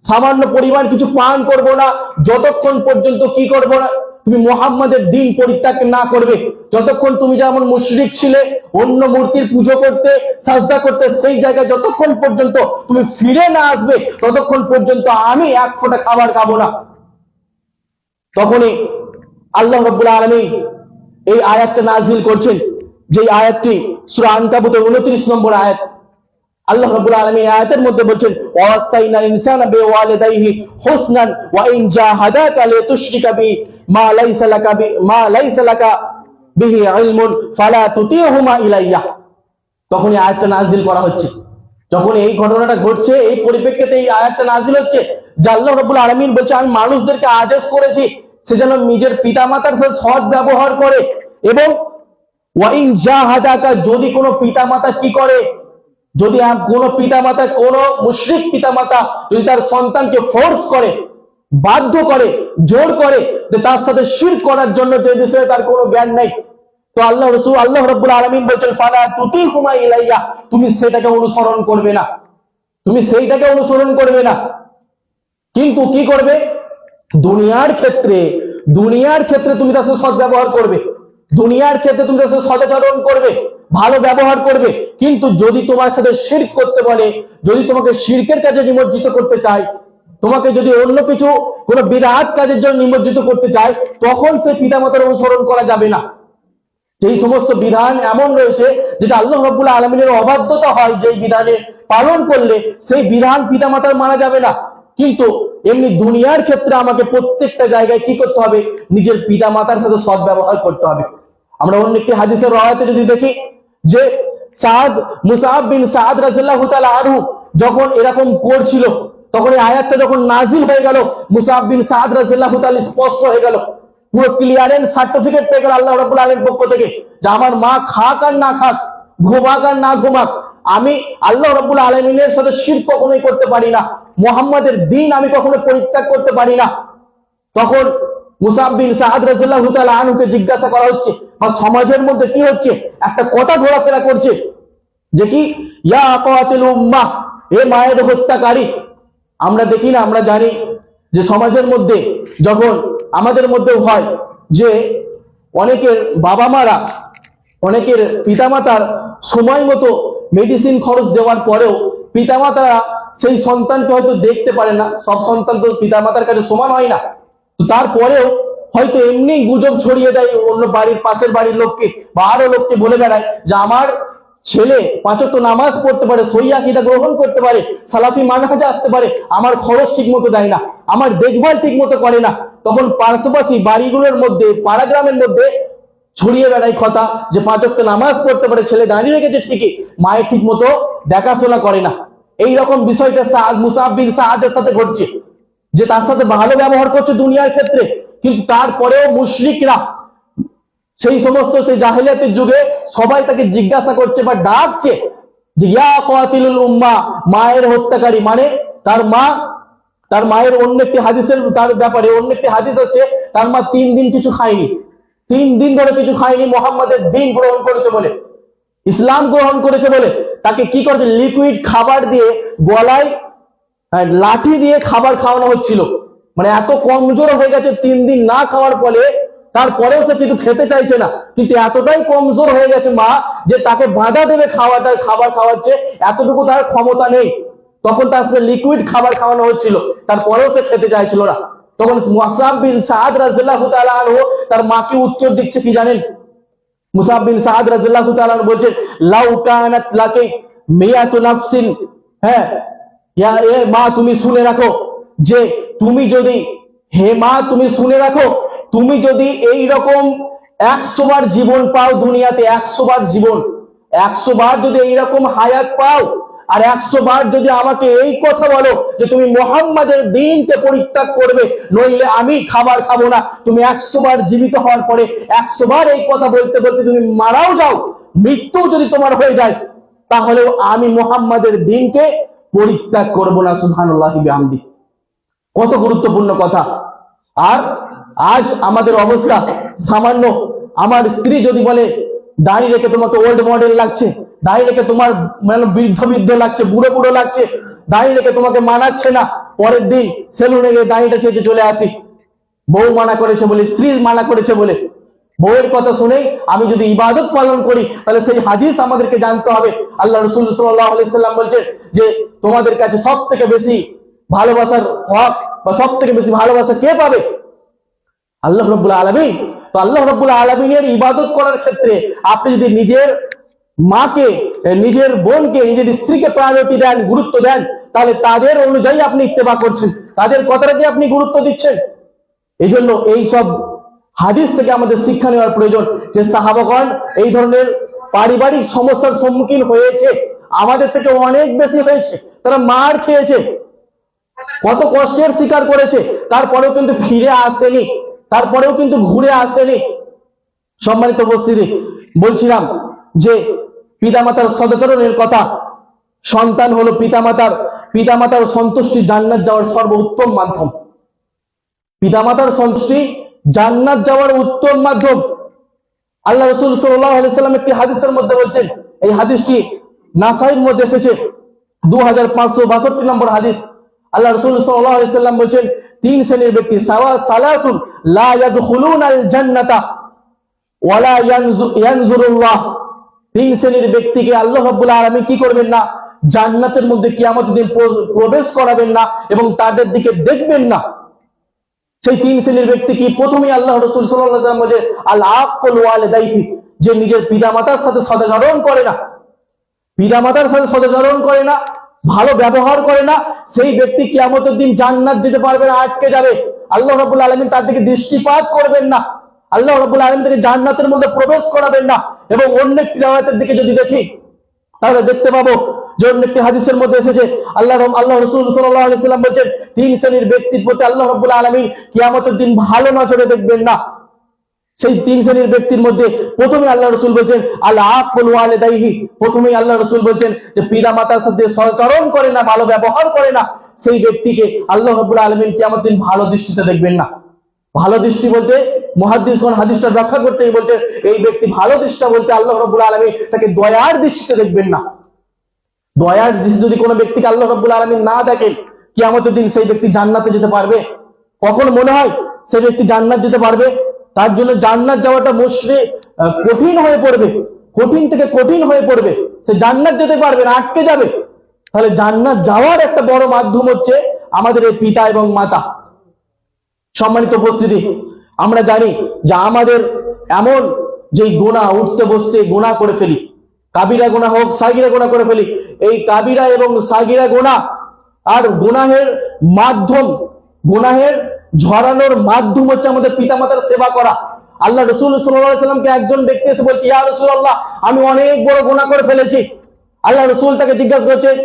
সামান্য পরিমাণ কিছু পান করব না, যতক্ষণ পর্যন্ত কি করব না, তুমি মুহাম্মাদের দ্বীন পরিত্যাগ না করবে। যতক্ষণ তুমি যেমন মুশরিক ছিলে, অন্য মূর্তির পুজো করতে, সাজদা করতে, সেই জায়গায় যতক্ষণ পর্যন্ত তুমি ফিরে না আসবে ততক্ষণ পর্যন্ত আমি এক ফোঁটা খাবার খাবো না। তখনই আল্লাহ রাব্বুল আলামিন এই আয়াতটা নাযিল করছেন, যে আয়াতটি সূরা আনকাবুতের 29 নম্বর আয়াত। আল্লাহ রাব্বুল আলামিন আয়াতের মধ্যে বলছেন ওয়াসাইনাল ইনসানা বিওয়ালিদাইহি হুসনান ওয়া ইন জাহাদাকা লিতুশরিকা বি মা লাইসা লাকা বিহি ইলমুন ফালা তুতিহুমা ইলাইয়া। তখন এই আয়াতটা নাযিল করা হচ্ছে, যখন এই ঘটনাটা ঘটছে, এই পরিপ্রেক্ষিতে এই আয়াতটা নাযিল হচ্ছে যে আল্লাহ রাব্বুল আলামিন বলছে আমি মানুষদেরকে আদেশ করেছি সে যেন নিজের পিতামাতার সাথে সৎ ব্যবহার করে, এবং ওয়া ইন জাহাদাকা, যদি কোনো পিতামাতা কি করে, যদি কোনো পিতামাতা, কোনো মুশরিক পিতামাতা যদি তার সন্তানকে ফোর্স করে, বাধ্য করে, জোর করে যে তার সাথে শিরক করার জন্য, যে বিষয়ে তার কোনো জ্ঞান নেই, তো আল্লাহ রাব্বুল আলামিন বলেন ফালা তুতিহুমা ইলাইয়া, তুমি সেটাকে অনুসরণ করবে না, কিন্তু কি করবে, দুনিয়ার ক্ষেত্রে তুমি তার সাথে সদ্ব্যবহার করবে, দুনিয়ার ক্ষেত্রে তুমি তার সাথে সদাচরণ করবে, ভালো ব্যবহার করবে। কিন্তু যদি তোমার সাথে শিরক করতে বলে, যদি তোমাকে শিরকের কাজে নিমজ্জিত করতে চায়, তোমাকে যদি অন্য কিছু কোনো বিদআত কাজের জন্য নিমজ্জিত করতে চায়, তখন সে পিতামাতার অনুসরণ করা যাবে না। যেই সমস্ত বিধান এমন রয়েছে যেটা আল্লাহ রাব্বুল আলামিনের অবাধ্যতা হয়, যেই বিধানে পালন করলে সেই বিধান পিতামাতার মানা যাবে না। কিন্তু এমনি দুনিয়ার ক্ষেত্রে আমাকে প্রত্যেকটা জায়গায় কি করতে হবে, নিজের পিতামাতার সাথে সদ্ব্যবহার করতে হবে। আমরা অন্য একটি হাদিসের রাওয়ায়াতে যদি দেখি যে মুসআব বিন সাদ রাদিয়াল্লাহু তাআলা আনহু যখন এরকম করছিল, তখন এই আয়াতটা যখন নাজিল হয়ে গেল, মুসআব বিন সাদ রাদিয়াল্লাহু তাআলা স্পষ্ট হয়ে গেল, পুরো ক্লিয়ারেন্স সার্টিফিকেট পেয়ে গেল আল্লাহ রাব্বুল আলামিনের পক্ষ থেকে যে আমার মা খাক আর না খাক, ঘুমাক আর না ঘুমাক, আমি আল্লাহ রাব্বুল আলামিনের সাথে শিরক কখনোই করতে পারি না, মুহাম্মাদের দ্বীন আমি কখনো পরিত্যাগ করতে পারি না। তখন মুসআব বিন সাদ রাদিয়াল্লাহু তাআলা আনহুকে জিজ্ঞাসা করা হচ্ছে বা সমাজের মধ্যে কি হচ্ছে, একটা কথা ঘোরাফেরা করছে যে কি, ইয়া কাতিল উম্মাহ, এ মায়ের হত্যাকারী। আমরা দেখি না, আমরা জানি যে সমাজের মধ্যে যখন আমাদের মধ্যেও হয় যে অনেকের বাবা মারা, অনেকের পিতামাতার সময় মতো মেডিসিন খরচ দেওয়ার পরেও পিতামাতারা সেই সন্তানকে হয়তো দেখতে পারে না। সব সন্তান তো পিতামাতার কাছে সমান হয় না, তো তারপরেও হয়তো এমনি গুজব ছড়িয়ে দেয় অন্য বাড়ির, পাশের বাড়ির লোককে বা আরো লোককে বলে বেড়ায় যে আমার ছেলে 5 ওয়াক্ত নামাজ পড়তে পারে, সহিহ আকীদা গ্রহণ করতে পারে, সালাফি মানহাজে আসতে পারে, আমার খরচ ঠিক মতো দেয় না, আমার দেখভাল ঠিক মতো করে না। তখন পাশাপাশি বাড়িগুলোর মধ্যে, পাড়া গ্রামের মধ্যে ছড়িয়ে বেড়ায় কথা যে 5 ওয়াক্ত নামাজ পড়তে পারে, ছেলে দাঁড়িয়ে রেখেছে ঠিকই, মায়ের ঠিক মতো দেখাশোনা করে না। এইরকম বিষয়টা মুসআব বিন সাদের সাথে ঘটছে, যে তার সাথে ভালো ব্যবহার করছে দুনিয়ার ক্ষেত্রে, কিন্তু তারপরেও মুশরিকরা সেই সমস্ত সেই জাহেলিয়াতের যুগে সবাই তাকে জিজ্ঞাসা করছে বা ডাকছে যে ইয়া কাতিলুল উম্মাহ, মায়ের হত্যাকারী। মানে তার মা, তার মায়ের অন্য একটি হাদিসের তার ব্যাপারে অন্য একটি হাদিস হচ্ছে তার মা 3 দিন কিছু খায়নি, 3 দিন ধরে কিছু খায়নি, মুহাম্মাদের দ্বীন গ্রহণ করেছে বলে, ইসলাম গ্রহণ করেছে বলে তাকে কি করেছে, লিকুইড খাবার দিয়ে, গলায় লাঠি দিয়ে খাবার খাওয়ানো হচ্ছিল। মানে এত কমজোর হয়ে গেছে 3 দিন না খাওয়ার ফলে, তারপরেও সে কিন্তু খেতে চাইছে না, কিন্তু এতটাই কমজোর হয়ে গেছে মা যে তাকে বাধা দেবে খাবার খাওয়াচ্ছে, এতটুকু তার ক্ষমতা নেই। তখন তার সাথে লিকুইড খাবার খাওয়ানো হচ্ছিল, তারপরেও সে খেতে চাইছিল না। তখন মুসআব বিন সাদ রাদিয়াল্লাহু তাআলা আনহু তার মাকে উত্তর দিচ্ছে কি জানেন? মুসআব বিন সাদ রাদিয়াল্লাহু তাআলা আনহু বলছেন, লাউ কানাত লাকি মিয়াতু নাফসিন, হ্যাঁ এ মা তুমি শুনে রাখো, যে তুমি যদি, হে মা তুমি শুনে রাখো, তুমি যদি এই রকম 100 বার জীবন পাও দুনিয়াতে, 100 বার জীবন, 100 বার যদি এইরকম হায়াত পাও, আর 100 বার যদি আমাকে এই কথা বলো যে তুমি মুহাম্মাদের দ্বীনকে পরিত্যাগ করবে, নইলে আমি খাবার খাবো না, তুমি 100 বার জীবিত হওয়ার পরে 100 বার এই কথা বলতে বলতে তুমি মারাও যাও, মৃত্যু যদি তোমার হয়ে যায়, তাহলেও আমি মুহাম্মাদের দ্বীনকে পরিত্যাগ করব না। সুবহানাল্লাহি বিহামদি। কত গুরুত্বপূর্ণ কথা। আর আজ আমাদের অবস্থা সামান্য, আমার স্ত্রী যদি বলে দাঁড়িয়ে রেখে তোমাকে ওল্ড মডেল লাগছে, দাঁড়িয়ে রেখে তোমার মানে বৃদ্ধ লাগছে, বুড়ো লাগছে, দাঁড়িয়ে রেখে তোমাকে মানাচ্ছে না, পরের দিন সেলুনে গিয়ে দাঁড়িয়েটা ছেঁচে চলে আসি, বউ মানা করেছে বলে, স্ত্রী মানা করেছে বলে। বউয়ের কথা শুনেই আমি যদি ইবাদত পালন করি, তাহলে সেই হাদিস আমাদেরকে জানতে হবে। আল্লাহ রাসূল সাল্লাল্লাহু আলাইহি সাল্লাম বলছেন যে তোমাদের কাছে সবথেকে বেশি ভালোবাসার হক বা সবথেকে বেশি ভালোবাসা কে পাবে? আল্লাহ রাব্বুল আলামিন। তো আল্লাহ রাব্বুল আলামিনের ইবাদত করার ক্ষেত্রে আপনি যদি নিজের মাকে, নিজের বোনকে, নিজের স্ত্রীকে প্রায়োরিটি দেন, গুরুত্ব দেন, তাহলে তাদের অনুযায়ী আপনি ইত্তেবা করছেন, তাদের কথাটাকে আপনি গুরুত্ব দিচ্ছেন। এই জন্য এই সব হাদিস থেকে আমাদের শিক্ষা নেওয়ার প্রয়োজন যে সাহাবাগণ এই ধরনের পারিবারিক সমস্যার সম্মুখীন হয়েছে, আমাদের থেকে অনেক বেশি হয়েছে, তারা মার খেয়েছে, কত কষ্টের স্বীকার করেছে, তারপরেও কিন্তু ফিরে আসেনি, তারপরেও কিন্তু ঘুরে আসেনি। সম্মানিত উপস্থিতি, বলছিলাম যে পিতামাতার সদাচরণের কথা। সন্তান হলো পিতামাতার সন্তুষ্টি জান্নাত যাওয়ার সর্বোত্তম মাধ্যম। পিতামাতার সন্তুষ্টি জান্নাত যাওয়ার উত্তম মাধ্যম। আল্লাহ রাসূল সাল্লাল্লাহু আলাইহি সাল্লাম একটি হাদিসের মধ্যে বলছেন, এই হাদিসটি নাসাইর মধ্যে এসেছে, 2562 নম্বর হাদিস। আল্লাহ রাসূল সাল্লাল্লাহু আলাইহি সাল্লাম বলছেন, 3 শ্রেণীর ব্যক্তি, সালাসুন লা ইয়াদখুলুনাল জান্নাতা ওয়ালা ইয়ানজুরুল্লাহ, 3 শ্রেণীর ব্যক্তিকে আল্লাহ রাব্বুল আলামিন কি করবেন না, জান্নাতের মধ্যে কিয়ামতের দিন প্রবেশ করাবেন না এবং তাদের দিকে দেখবেন না। সেই 3 শ্রেণীর ব্যক্তি কি? প্রথমেই আল্লাহ রাসূল সাল্লাল্লাহু আলাইহি ওয়াসাল্লাম বলেন, আল আকুল ওয়ালিদাইহি, যে নিজের পিতামাতার সাথে সদাচরণ করে না, পিতামাতার সাথে সদাচরণ করে না, ভালো ব্যবহার করে না, সেই ব্যক্তি কিয়ামতের দিন জান্নাত যেতে পারবে না, আটকে যাবে। আল্লাহ রাব্বুল আলামিন তার দিকে দৃষ্টিপাত করবেন না, আল্লাহ রাব্বুল আলামিন তাকে জান্নাতের মধ্যে প্রবেশ করাবেন না। এবং অন্য একটি riwayতের দিকে যদি দেখি তাহলে দেখতে পাবো যে অন্য একটি হাদিসের মধ্যে এসেছে আল্লাহ রাসূল সাল্লাল্লাহু আলাইহি সাল্লাম বলেছেন, তিন শ্রেণীর ব্যক্তির প্রতি আল্লাহ রাব্বুল আলামিন কিয়ামতের দিন ভালো নজরে দেখবেন না। সেই তিন শ্রেণীর ব্যক্তির মধ্যে প্রথমে আল্লাহ রাসূল বলেছেন আল আকুল ওয়ালিদাইহি, প্রথমেই আল্লাহ রাসূল বলেছেন যে পিতা মাতার সাথে সদাচরণ করে না, ভালো ব্যবহার করে না, সেই ব্যক্তিকে আল্লাহ রাব্বুল আলামিন কিয়ামতের দিন ভালো দৃষ্টিতে দেখবেন না। ভালো দৃষ্টি বলতে মুহাদ্দিসগণ হাদিসটা ব্যাখ্যা করতে বলছেন এই ব্যক্তি ভালো দৃষ্টি বলতে আল্লাহ রাব্বুল আলামিন তাকে দয়ার দৃষ্টিতে দেখবেন না। দয়ার দৃষ্টি যদি কোনো ব্যক্তিকে আল্লাহ রাব্বুল আলামিন না দেখেন, কিয়ামতের দিন সেই ব্যক্তি জান্নাতে যেতে পারবে? কখন মনে হয় সেই ব্যক্তি জান্নাত যেতে পারবে? তার জন্য জান্নাত যাওয়াটা কঠিন হয়ে পড়বে, কঠিন থেকে কঠিন হয়ে পড়বে, সে জান্নাত যেতে পারবে না, আটকে যাবে। তাহলে জান্নাত যাওয়ার একটা বড় মাধ্যম হচ্ছে আমাদের এই পিতা এবং মাতা। সম্মানিত উপস্থিতি, আমরা জানি যে আমাদের এমন যে গুনাহ উঠতে বসতে গুনাহ করে ফেলি, কাবিরা গুনাহ হোক সাগিরা গুনাহ করে ফেলি, এই কাবিরা এবং সাগিরা গুনাহ আর গুনাহের মাধ্যম, গুনাহের ঝরানোর মাধ্যম হচ্ছে আমাদের পিতামাতার সেবা করা। আল্লাহ রাসূল সাল্লাল্লাহু আলাইহি সাল্লামকে একজন ব্যক্তি এসে বলছে, ইয়া রাসূলুল্লাহ, আমি অনেক বড় গুনাহ করে ফেলেছি। আল্লাহ রাসূল তাকে জিজ্ঞাসা করছেন,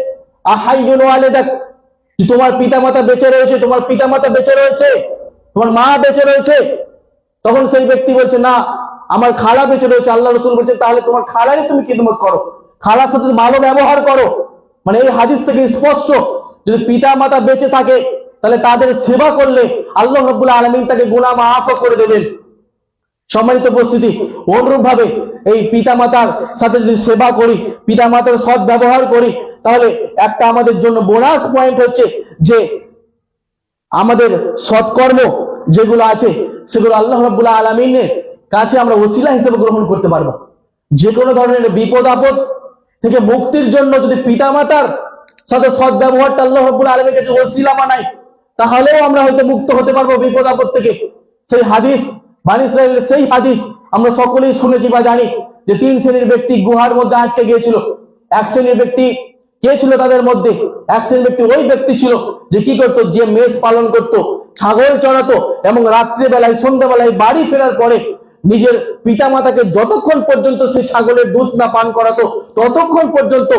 আহাইয়ুন ওয়ালিদাক, তোমার পিতামাতা বেঁচে রয়েছে? তোমার পিতামাতা বেঁচে রয়েছে? তোমার মা বেঁচে রয়েছে? তখন সেই ব্যক্তি বলছে, না, আমার খালা বেঁচে রয়েছে। আল্লাহ রাসূল বলছেন, তাহলে তোমার খালারই তুমি খিদমত করো, খালার সাথে ভালো ব্যবহার করো। মানে এই হাদিস থেকে স্পষ্ট, যদি পিতা মাতা বেঁচে থাকে তাহলে তাদের সেবা করলে আল্লাহ রাব্বুল আলামিন তাকে গুনাহ মাফ করে দেবেন। সম্মানিত উপস্থিতি, অনুরূপ ভাবে এই পিতামাতার সাথে যদি সেবা করি, পিতামাতার সৎ ব্যবহার করি, তাহলে একটা আমাদের জন্য বোনাস পয়েন্ট হচ্ছে যে আমাদের সৎকর্ম যেগুলো আছে সেগুলো আল্লাহ রাব্বুল আলামিনের কাছে আমরা ওসিলা হিসেবে গ্রহণ করতে পারবো। যে কোনো ধরনের বিপদ আপদ থেকে মুক্তির জন্য যদি পিতামাতার সাথে সৎ ব্যবহারটা আল্লাহ রাব্বুল আলামিনের কাছে ওসিলা বানাই, তাহলেও আমরা হয়তো মুক্ত হতে পারবো বিপদ আপদ থেকে। সেই হাদিস, বনী ইসরাঈলের সেই হাদিস আমরা সকলেই শুনেছি বা জানি যে তিন শ্রেণীর ব্যক্তি গুহার মধ্যে আটকে গিয়েছিল। এক শ্রেণীর ব্যক্তি কে ছিল তাদের মধ্যে? এক শ্রেণীর ব্যক্তি ওই ব্যক্তি ছিল যে কি করতো, যে মেষ পালন করত, ছাগল চড়াতো এবং রাত্রিবেলায় সন্ধ্যাবেলায় বাড়ি ফেরার পরে নিজের পিতামাতাকে যতক্ষণ পর্যন্ত সেই ছাগলের দুধ না পান করাতো ততক্ষণ পর্যন্ত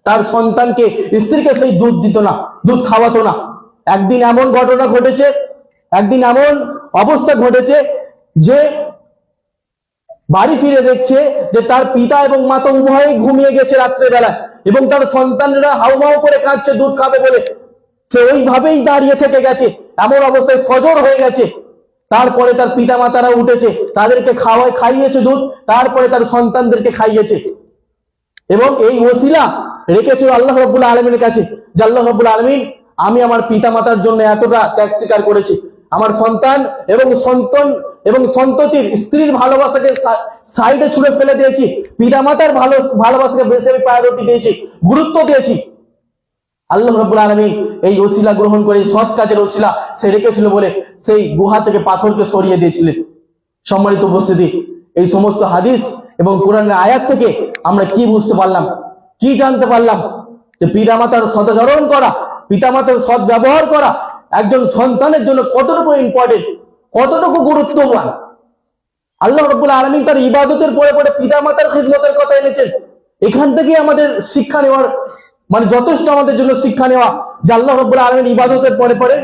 তার সন্তানকে, স্ত্রীকে সেই দুধ দিত না, দুধ খাওয়াতো না। একদিন এমন ঘটনা ঘটেছে, একদিন এমন অবস্থা ঘটেছে যে বাড়ি ফিরে দেখছে যে তার পিতা এবং মাতা উভয়ই ঘুমিয়ে গেছে রাত্রেবেলায় এবং তার সন্তানরা হাউমাউ করে কাঁদছে দুধ খাবে বলে। সে ওইভাবেই দাঁড়িয়ে থেকে গেছে, এমন অবস্থায় ফজর হয়ে গেছে। তারপরে তার পিতা মাতারা উঠেছে, তাদেরকে খাইয়েছে দুধ, তারপরে তার সন্তানদেরকে খাইয়েছে। এবং এই ওসিলা রেখেছিল আল্লাহ রাব্বুল আলামিনের কাছে যে আল্লাহ রাব্বুল আলামিন, আমি আমার পিতা মাতার জন্য এতটা ত্যাগ স্বীকার করেছি, আমার সন্তান এবং সন্ততির স্ত্রীর ভালোবাসাকে সাইডে ছুড়ে ফেলে দিয়েছি, পিতা মাতার ভালোবাসাকে বেশি প্রায়োরিটি দিয়েছি, গুরুত্ব দিয়েছি। আল্লাহ রাব্বুল আলামিন এই ওসিলা গ্রহণ করে, সৎ কাজের ওসিলা সে রেখেছিল বলে সেই গুহা থেকে পাথরকে সরিয়ে দিয়েছিলেন। সম্মানিত উপস্থিতি, এই সমস্ত হাদিস এবং কোরআনের আয়াত থেকে আমরা কি বুঝতে পারলাম, কি জানতে পারলাম? যে পিতামাতার সদাচরণ করা, পিতামাতার সৎ ব্যবহার করা একজন সন্তানের জন্য কতটুকু ইম্পর্টেন্ট, কতটুকু গুরুত্ববান। আল্লাহ রাব্বুল আলামিন তার ইবাদতের পরে পরে পিতামাতার খিদমতের কথা এনেছেন। এখান থেকে আমাদের শিক্ষা নেওয়ার, মানে যথেষ্ট আমাদের জন্য শিক্ষা নেওয়া যে আল্লাহ রাব্বুল আলামিন ইবাদতের পরে পরে,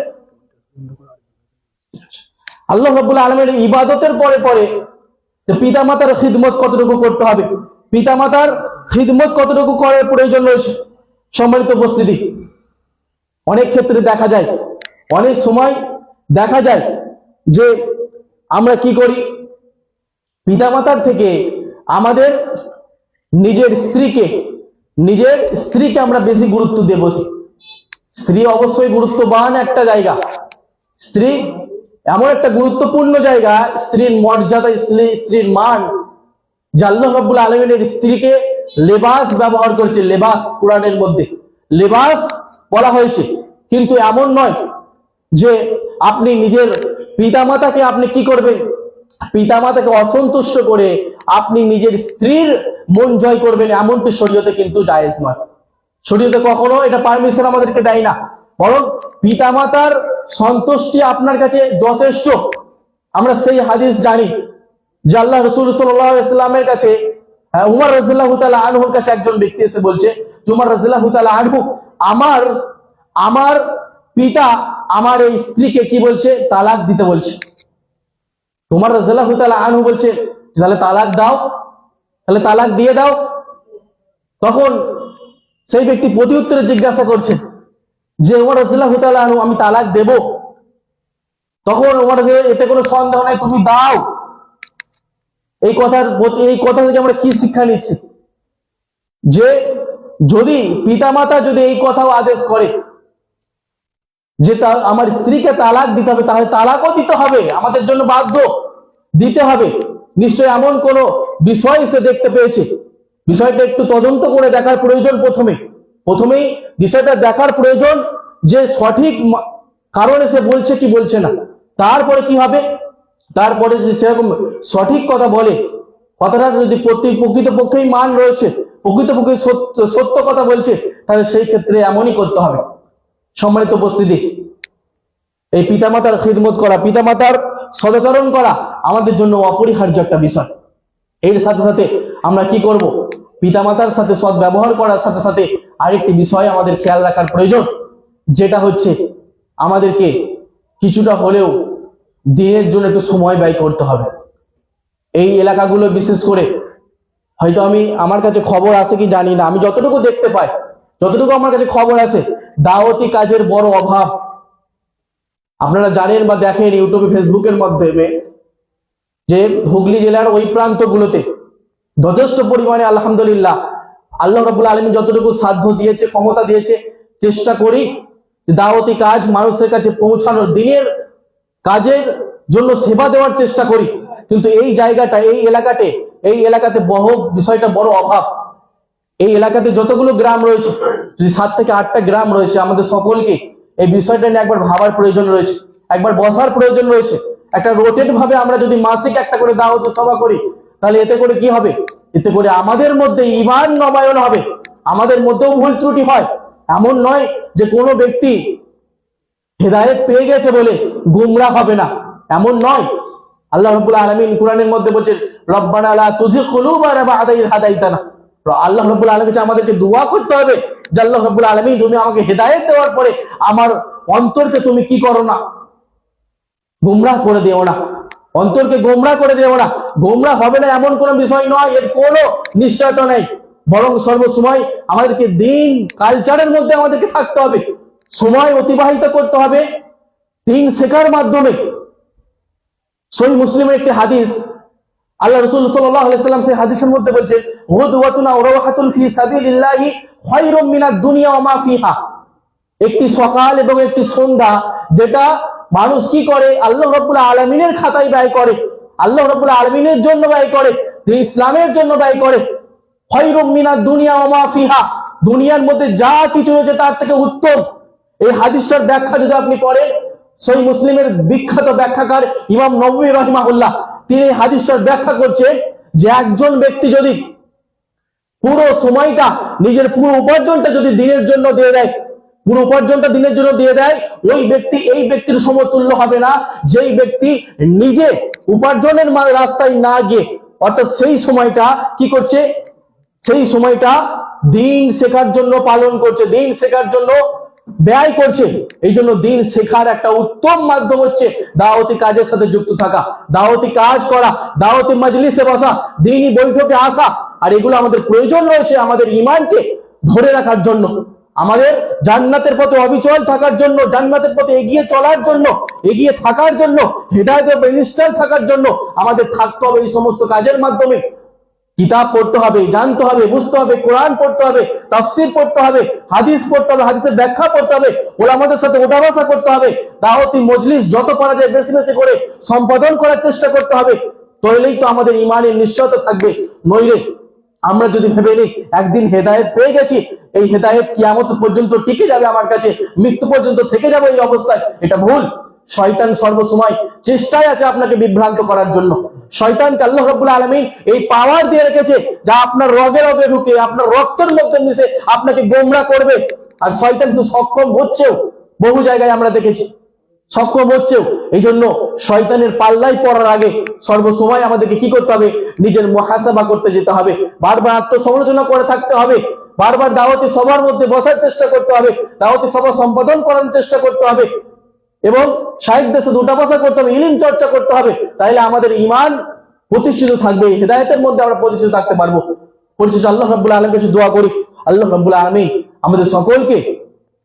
আল্লাহ রাব্বুল আলামিনের ইবাদতের পরে পরে পিতামাতার খিদমত কতটুকু করতে হবে, পিতামাতার খিদমত কতটুকু করার প্রয়োজন রয়েছে। সম্মানিত উপস্থিতি, অনেক ক্ষেত্রে দেখা যায়, অনেক সময় দেখা যায় যে আমরা কি করি, পিতামাতার থেকে আমাদের নিজের স্ত্রীকে আমরা বেশি গুরুত্ব দিয়ে বসি। স্ত্রী অবশ্যই গুরুত্ববান একটা জায়গা, স্ত্রী এমন একটা গুরুত্বপূর্ণ জায়গা, স্ত্রীর মর্যাদা, স্ত্রীর মান, যে আল্লাহ রাব্বুল আলামিনের স্ত্রীকে লেবাস ব্যবহার করেছে। লেবাস, কোরআনের মধ্যে লেবাস বলা হয়েছে, কিন্তু এমন নয় যে আপনি নিজের পিতামাতাকে আপনি কি করবেন, পিতামাতাকে অসন্তুষ্ট করে আপনি নিজের স্ত্রীর মন জয় করবেন, এমনটি শরীয়তে কিন্তু জায়েজ নয়। শরীয়তে কখনো এটা পারমিশন আমাদেরকে দেয় না, বরং পিতামাতার সন্তুষ্টি আপনার কাছে যথেষ্ট। আমরা সেই হাদিস জানি যে আল্লাহ রাসূল সাল্লাল্লাহু আলাইহি ওয়াসাল্লামের কাছে উমর রাদিয়াল্লাহু তাআলা আনহুর কাছে একজন ব্যক্তি এসে বলছে, উমর রাদিয়াল্লাহু তাআলা আনহু, আমার পিতা আমার এই স্ত্রীকে কি বলছে, তালাক দিতে বলছে। উমর রাদিয়াল্লাহু তাআলা আনহু বলছে, তাহলে তালাক দাও, তাহলে তালাক দিয়ে দাও। তখন সেই ব্যক্তি প্রতি উত্তরে জিজ্ঞাসা করছে যে উমর রাদিয়াল্লাহু তাআলা আনহু, আমি তালাক দেব? তখন উমর রাদিয়াল্লাহু, এতে কোনো সন্দেহ নাই, তুমি দাও। এই কথা থেকে আমরা কি শিক্ষা নিচ্ছি? যে যদি পিতামাতা যদি এই কথাও আদেশ করে যে আমার স্ত্রীকে তালাক দিতে হবে, তাহলে তালাকও দিতে হবে, আমাদের জন্য বাধ্য দিতে হবে। নিশ্চয় এমন কোন বিষয় সে দেখতে পেয়েছে, বিষয়টা একটু তদন্ত করে দেখার প্রয়োজন। প্রথমেই বিষয়টা দেখার প্রয়োজন যে সঠিক কারণে সে বলছে কি বলছে না। তারপরে কি হবে, তারপরে যে সেরকম সঠিক কথা বলে, কথাটা যদি প্রকৃতপক্ষেই মান রয়েছে, প্রকৃতপক্ষে সত্য কথা বলছে, তাহলে সেই ক্ষেত্রে এমনই করতে হবে। সম্মানিত উপস্থিতি, এই পিতামাতার খিদমত করা, পিতামাতার সদাচরণ করা আমাদের জন্য অপরিহার্য একটা বিষয়। এর সাথে সাথে আমরা কি করব, পিতামাতার সাথে সৎ ব্যবহার করার সাথে সাথে আরেকটি বিষয় আমাদের খেয়াল রাখার প্রয়োজন, যেটা হচ্ছে আমাদেরকে কিছুটা হলেও দিনের জন্য একটু সময় ব্যয় করতে হবে। এই এলাকাগুলো বিশেষ করে হয়তো আমার কাছে খবর আছে কি জানি না, আমি যতটুকু দেখতে পাই, যতটুকু আমার কাছে খবর আছে, দাওয়াতি কাজের বড় অভাব। আপনারা জানেন বা দেখেন ইউটিউবে ফেসবুকের মাধ্যমে যে হুগলি জেলার ওই প্রান্তগুলোতে যথেষ্ট পরিমাণে আলহামদুলিল্লাহ আল্লাহ রাব্বুল আলামিন যতটুকু সাধ্য দিয়েছে, ক্ষমতা দিয়েছে, চেষ্টা করি দাওয়াতি কাজ মানুষের কাছে পৌঁছানোর, দিনের কাজের জন্য সেবা দেওয়ার চেষ্টা করি। কিন্তু এই জায়গাটা, এই এলাকাতে বিষয়টা বড় অভাব। এই এলাকাতে যতগুলো গ্রাম রয়েছে, যদি 7 থেকে 8টা গ্রাম রয়েছে, আমাদের সকলকে এই বিষয়টা নিয়ে একবার ভাবার প্রয়োজন রয়েছে, একবার বসার প্রয়োজন রয়েছে। একটা রোটেট ভাবে আমরা যদি মাসিক একটা করে দাওয়াত সভা করি, তাহলে এতে করে কি হবে, এতে করে আমাদের মধ্যে ঈমান নবায়ন হবে, আমাদের মধ্যেও ভুল ত্রুটি হয়। এমন নয় যে কোনো ব্যক্তি হেদায়েত পেয়ে গেছে বলে গুমরাহ হবে না, এমন নয়। আল্লাহ রাব্বুল আলামিন কোরআনের মধ্যে বলেছেন, রব্বানা লা তুযিগ কুলুবানা বা'দা ইয হাদাইতানা। আল্লাহ রাব্বুল আলামিন কাছে আমাদেরকে দোয়া করতে হবে যে আল্লাহ রাব্বুল আলামিন, তুমি আমাকে হেদায়েত দেওয়ার পরে আমার অন্তরকে তুমি কি করো না, গুমরাহ করে দিও না, অন্তরকে গোমরাহ করে দিও না। গোমরাহ হবে না এমন কোনো বিষয় নয়, এর কোনো নিশ্চয়তা নেই, বরং সর্বসময় আমাদেরকে দিন কালচারের মধ্যে আমাদেরকে থাকতে হবে, সময় অতিবাহিত করতে হবে দিন শেখার মাধ্যমে। সহিহ মুসলিমের একটি হাদিস, আল্লাহ রাসূল সাল্লাল্লাহু আলাইহি ওয়াসাল্লাম সেই হাদিসের মধ্যে বলেছেন, গুদওয়াতুন আও রাওহাতুন ফি সাবিলিল্লাহি খায়রুম মিনাদ দুনিয়া ওয়া মা ফিহা। একটি সকাল এবং একটি সন্ধ্যা যেটা মানুষ কি করে, আল্লাহ রাব্বুল আলামিনের খাতায় ব্যয় করে, আল্লাহ রাব্বুল আলামিনের জন্য ব্যয় করে, ইসলামের জন্য ব্যয় করে, খায়রুম মিনাদ দুনিয়া ওয়া মা ফিহা, দুনিয়ার মধ্যে যা কিছু রয়েছে তার থেকে উত্তম। এই হাদিসটার ব্যাখ্যা যদি আপনি পড়েন, সহিহ মুসলিমের বিখ্যাত ব্যাখ্যাকার ইমাম নববী রাহিমাহুল্লাহ, তিনি এই হাদিসটার ব্যাখ্যা করছেন যে একজন ব্যক্তি যদি পুরো সময়টা, নিজের পুরো উপার্জনটা যদি দিনের জন্য দিয়ে দেয়, পুরো উপার্জনটা দিনের জন্য দিয়ে দেয়, ওই ব্যক্তি এই ব্যক্তির সমতুল্য হবে না যেই ব্যক্তি নিজে উপার্জনের রাস্তায় না গিয়ে, অর্থাৎ সেই সময়টা কি করছে, সেই সময়টা দিন শেখার জন্য পালন করছে, দিন শেখার জন্য ব্যয় করছে। এই জন্য দিন শেখার একটা উত্তম মাধ্যম হচ্ছে দাওয়াতি কাজের সাথে যুক্ত থাকা, দাওয়াতি কাজ করা, দাওয়াতি মাজলিসে বসা, দ্বীনি বৈঠকে আসা। আর এগুলো আমাদের প্রয়োজন রয়েছে আমাদের ঈমানকে ধরে রাখার জন্য, আমাদের জান্নাতের পথে অবিচল থাকার জন্য, জান্নাতের পথে এগিয়ে চলার জন্য, এগিয়ে থাকার জন্য, হেদায়েতের মিনিস্টার থাকার জন্য আমাদের থাকতে হবে এই সমস্ত কাজের মাধ্যমে। কিতাব পড়তে হবে, জানতে হবে, বুঝতে হবে, কোরআন পড়তে হবে, তাফসীর পড়তে হবে, হাদিস পড়তে হবে, হাদিসের ব্যাখ্যা পড়তে হবে, ওলামাদের সাথে ওঠা বসা করতে হবে, দাওয়াতি মজলিস যত পারা যায় বেশি বেশি করে সম্পাদন করার চেষ্টা করতে হবে। তাহলেই তো আমাদের ঈমানের নিশ্চয়তা থাকবে। নইলে আমরা যদি ভেবে নিই একদিন হেদায়েত পেয়ে গেছি, এই হেদায়েত কিয়ামত পর্যন্ত টিকে যাবে আমার কাছে, মৃত্যু পর্যন্ত থেকে যাবে এই অবস্থায়, এটা ভুল। শয়তান সর্বসময় চেষ্টায় আছে আপনাকে বিভ্রান্ত করার জন্য। শয়তানকে আল্লাহ রাব্বুল আলামিন এই পাওয়ার দিয়ে রেখেছে যা আপনার রগে রগে ঢুকে আপনার রক্তের মধ্যে মিশে আপনাকে গোমরা করবে। আর শয়তান তো সক্ষম হচ্ছেও, বহু জায়গায় আমরা দেখেছি সক্ষম হচ্ছেও। এই জন্য শয়তানের পাল্লাই পড়ার আগে সর্বসময় আমাদেরকে কি করতে হবে? নিজের মুহাসাবা করতে যেতে হবে, বারবার আত্মসমালোচনা করে থাকতে হবে, বারবার দাওয়াতি সভার মধ্যে বসার চেষ্টা করতে হবে, দাওয়াতি সভা সম্পাদন করার চেষ্টা করতে হবে এবং শায়েখদের সাথে উঠা বসা করতে হবে, ইলম চর্চা করতে হবে। তাইলে আমাদের ঈমান প্রতিষ্ঠিত থাকবে, হেদায়েতের মধ্যে আমরা প্রতিষ্ঠিত থাকতে পারবো। পরিশেষে আল্লাহ রাব্বুল আলামিনের কাছে দোয়া করি, আল্লাহ রাব্বুল আলামিন আমাদের সকলকে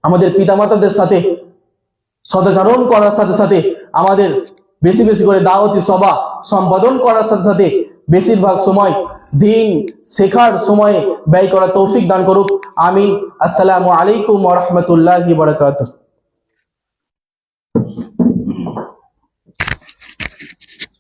আমাদের পিতামাতাদের সাথে সদাচরণ করার সাথে সাথে আমাদের বেশি বেশি করে দাওয়াতি সভা সম্পাদন করার সাথে সাথে বেশিরভাগ সময় দিন শেখার সময়ে ব্যয় করার তৌফিক দান করুক। আমিন। আসসালামু আলাইকুম ওয়া রাহমাতুল্লাহি ওয়া বারাকাতুহু।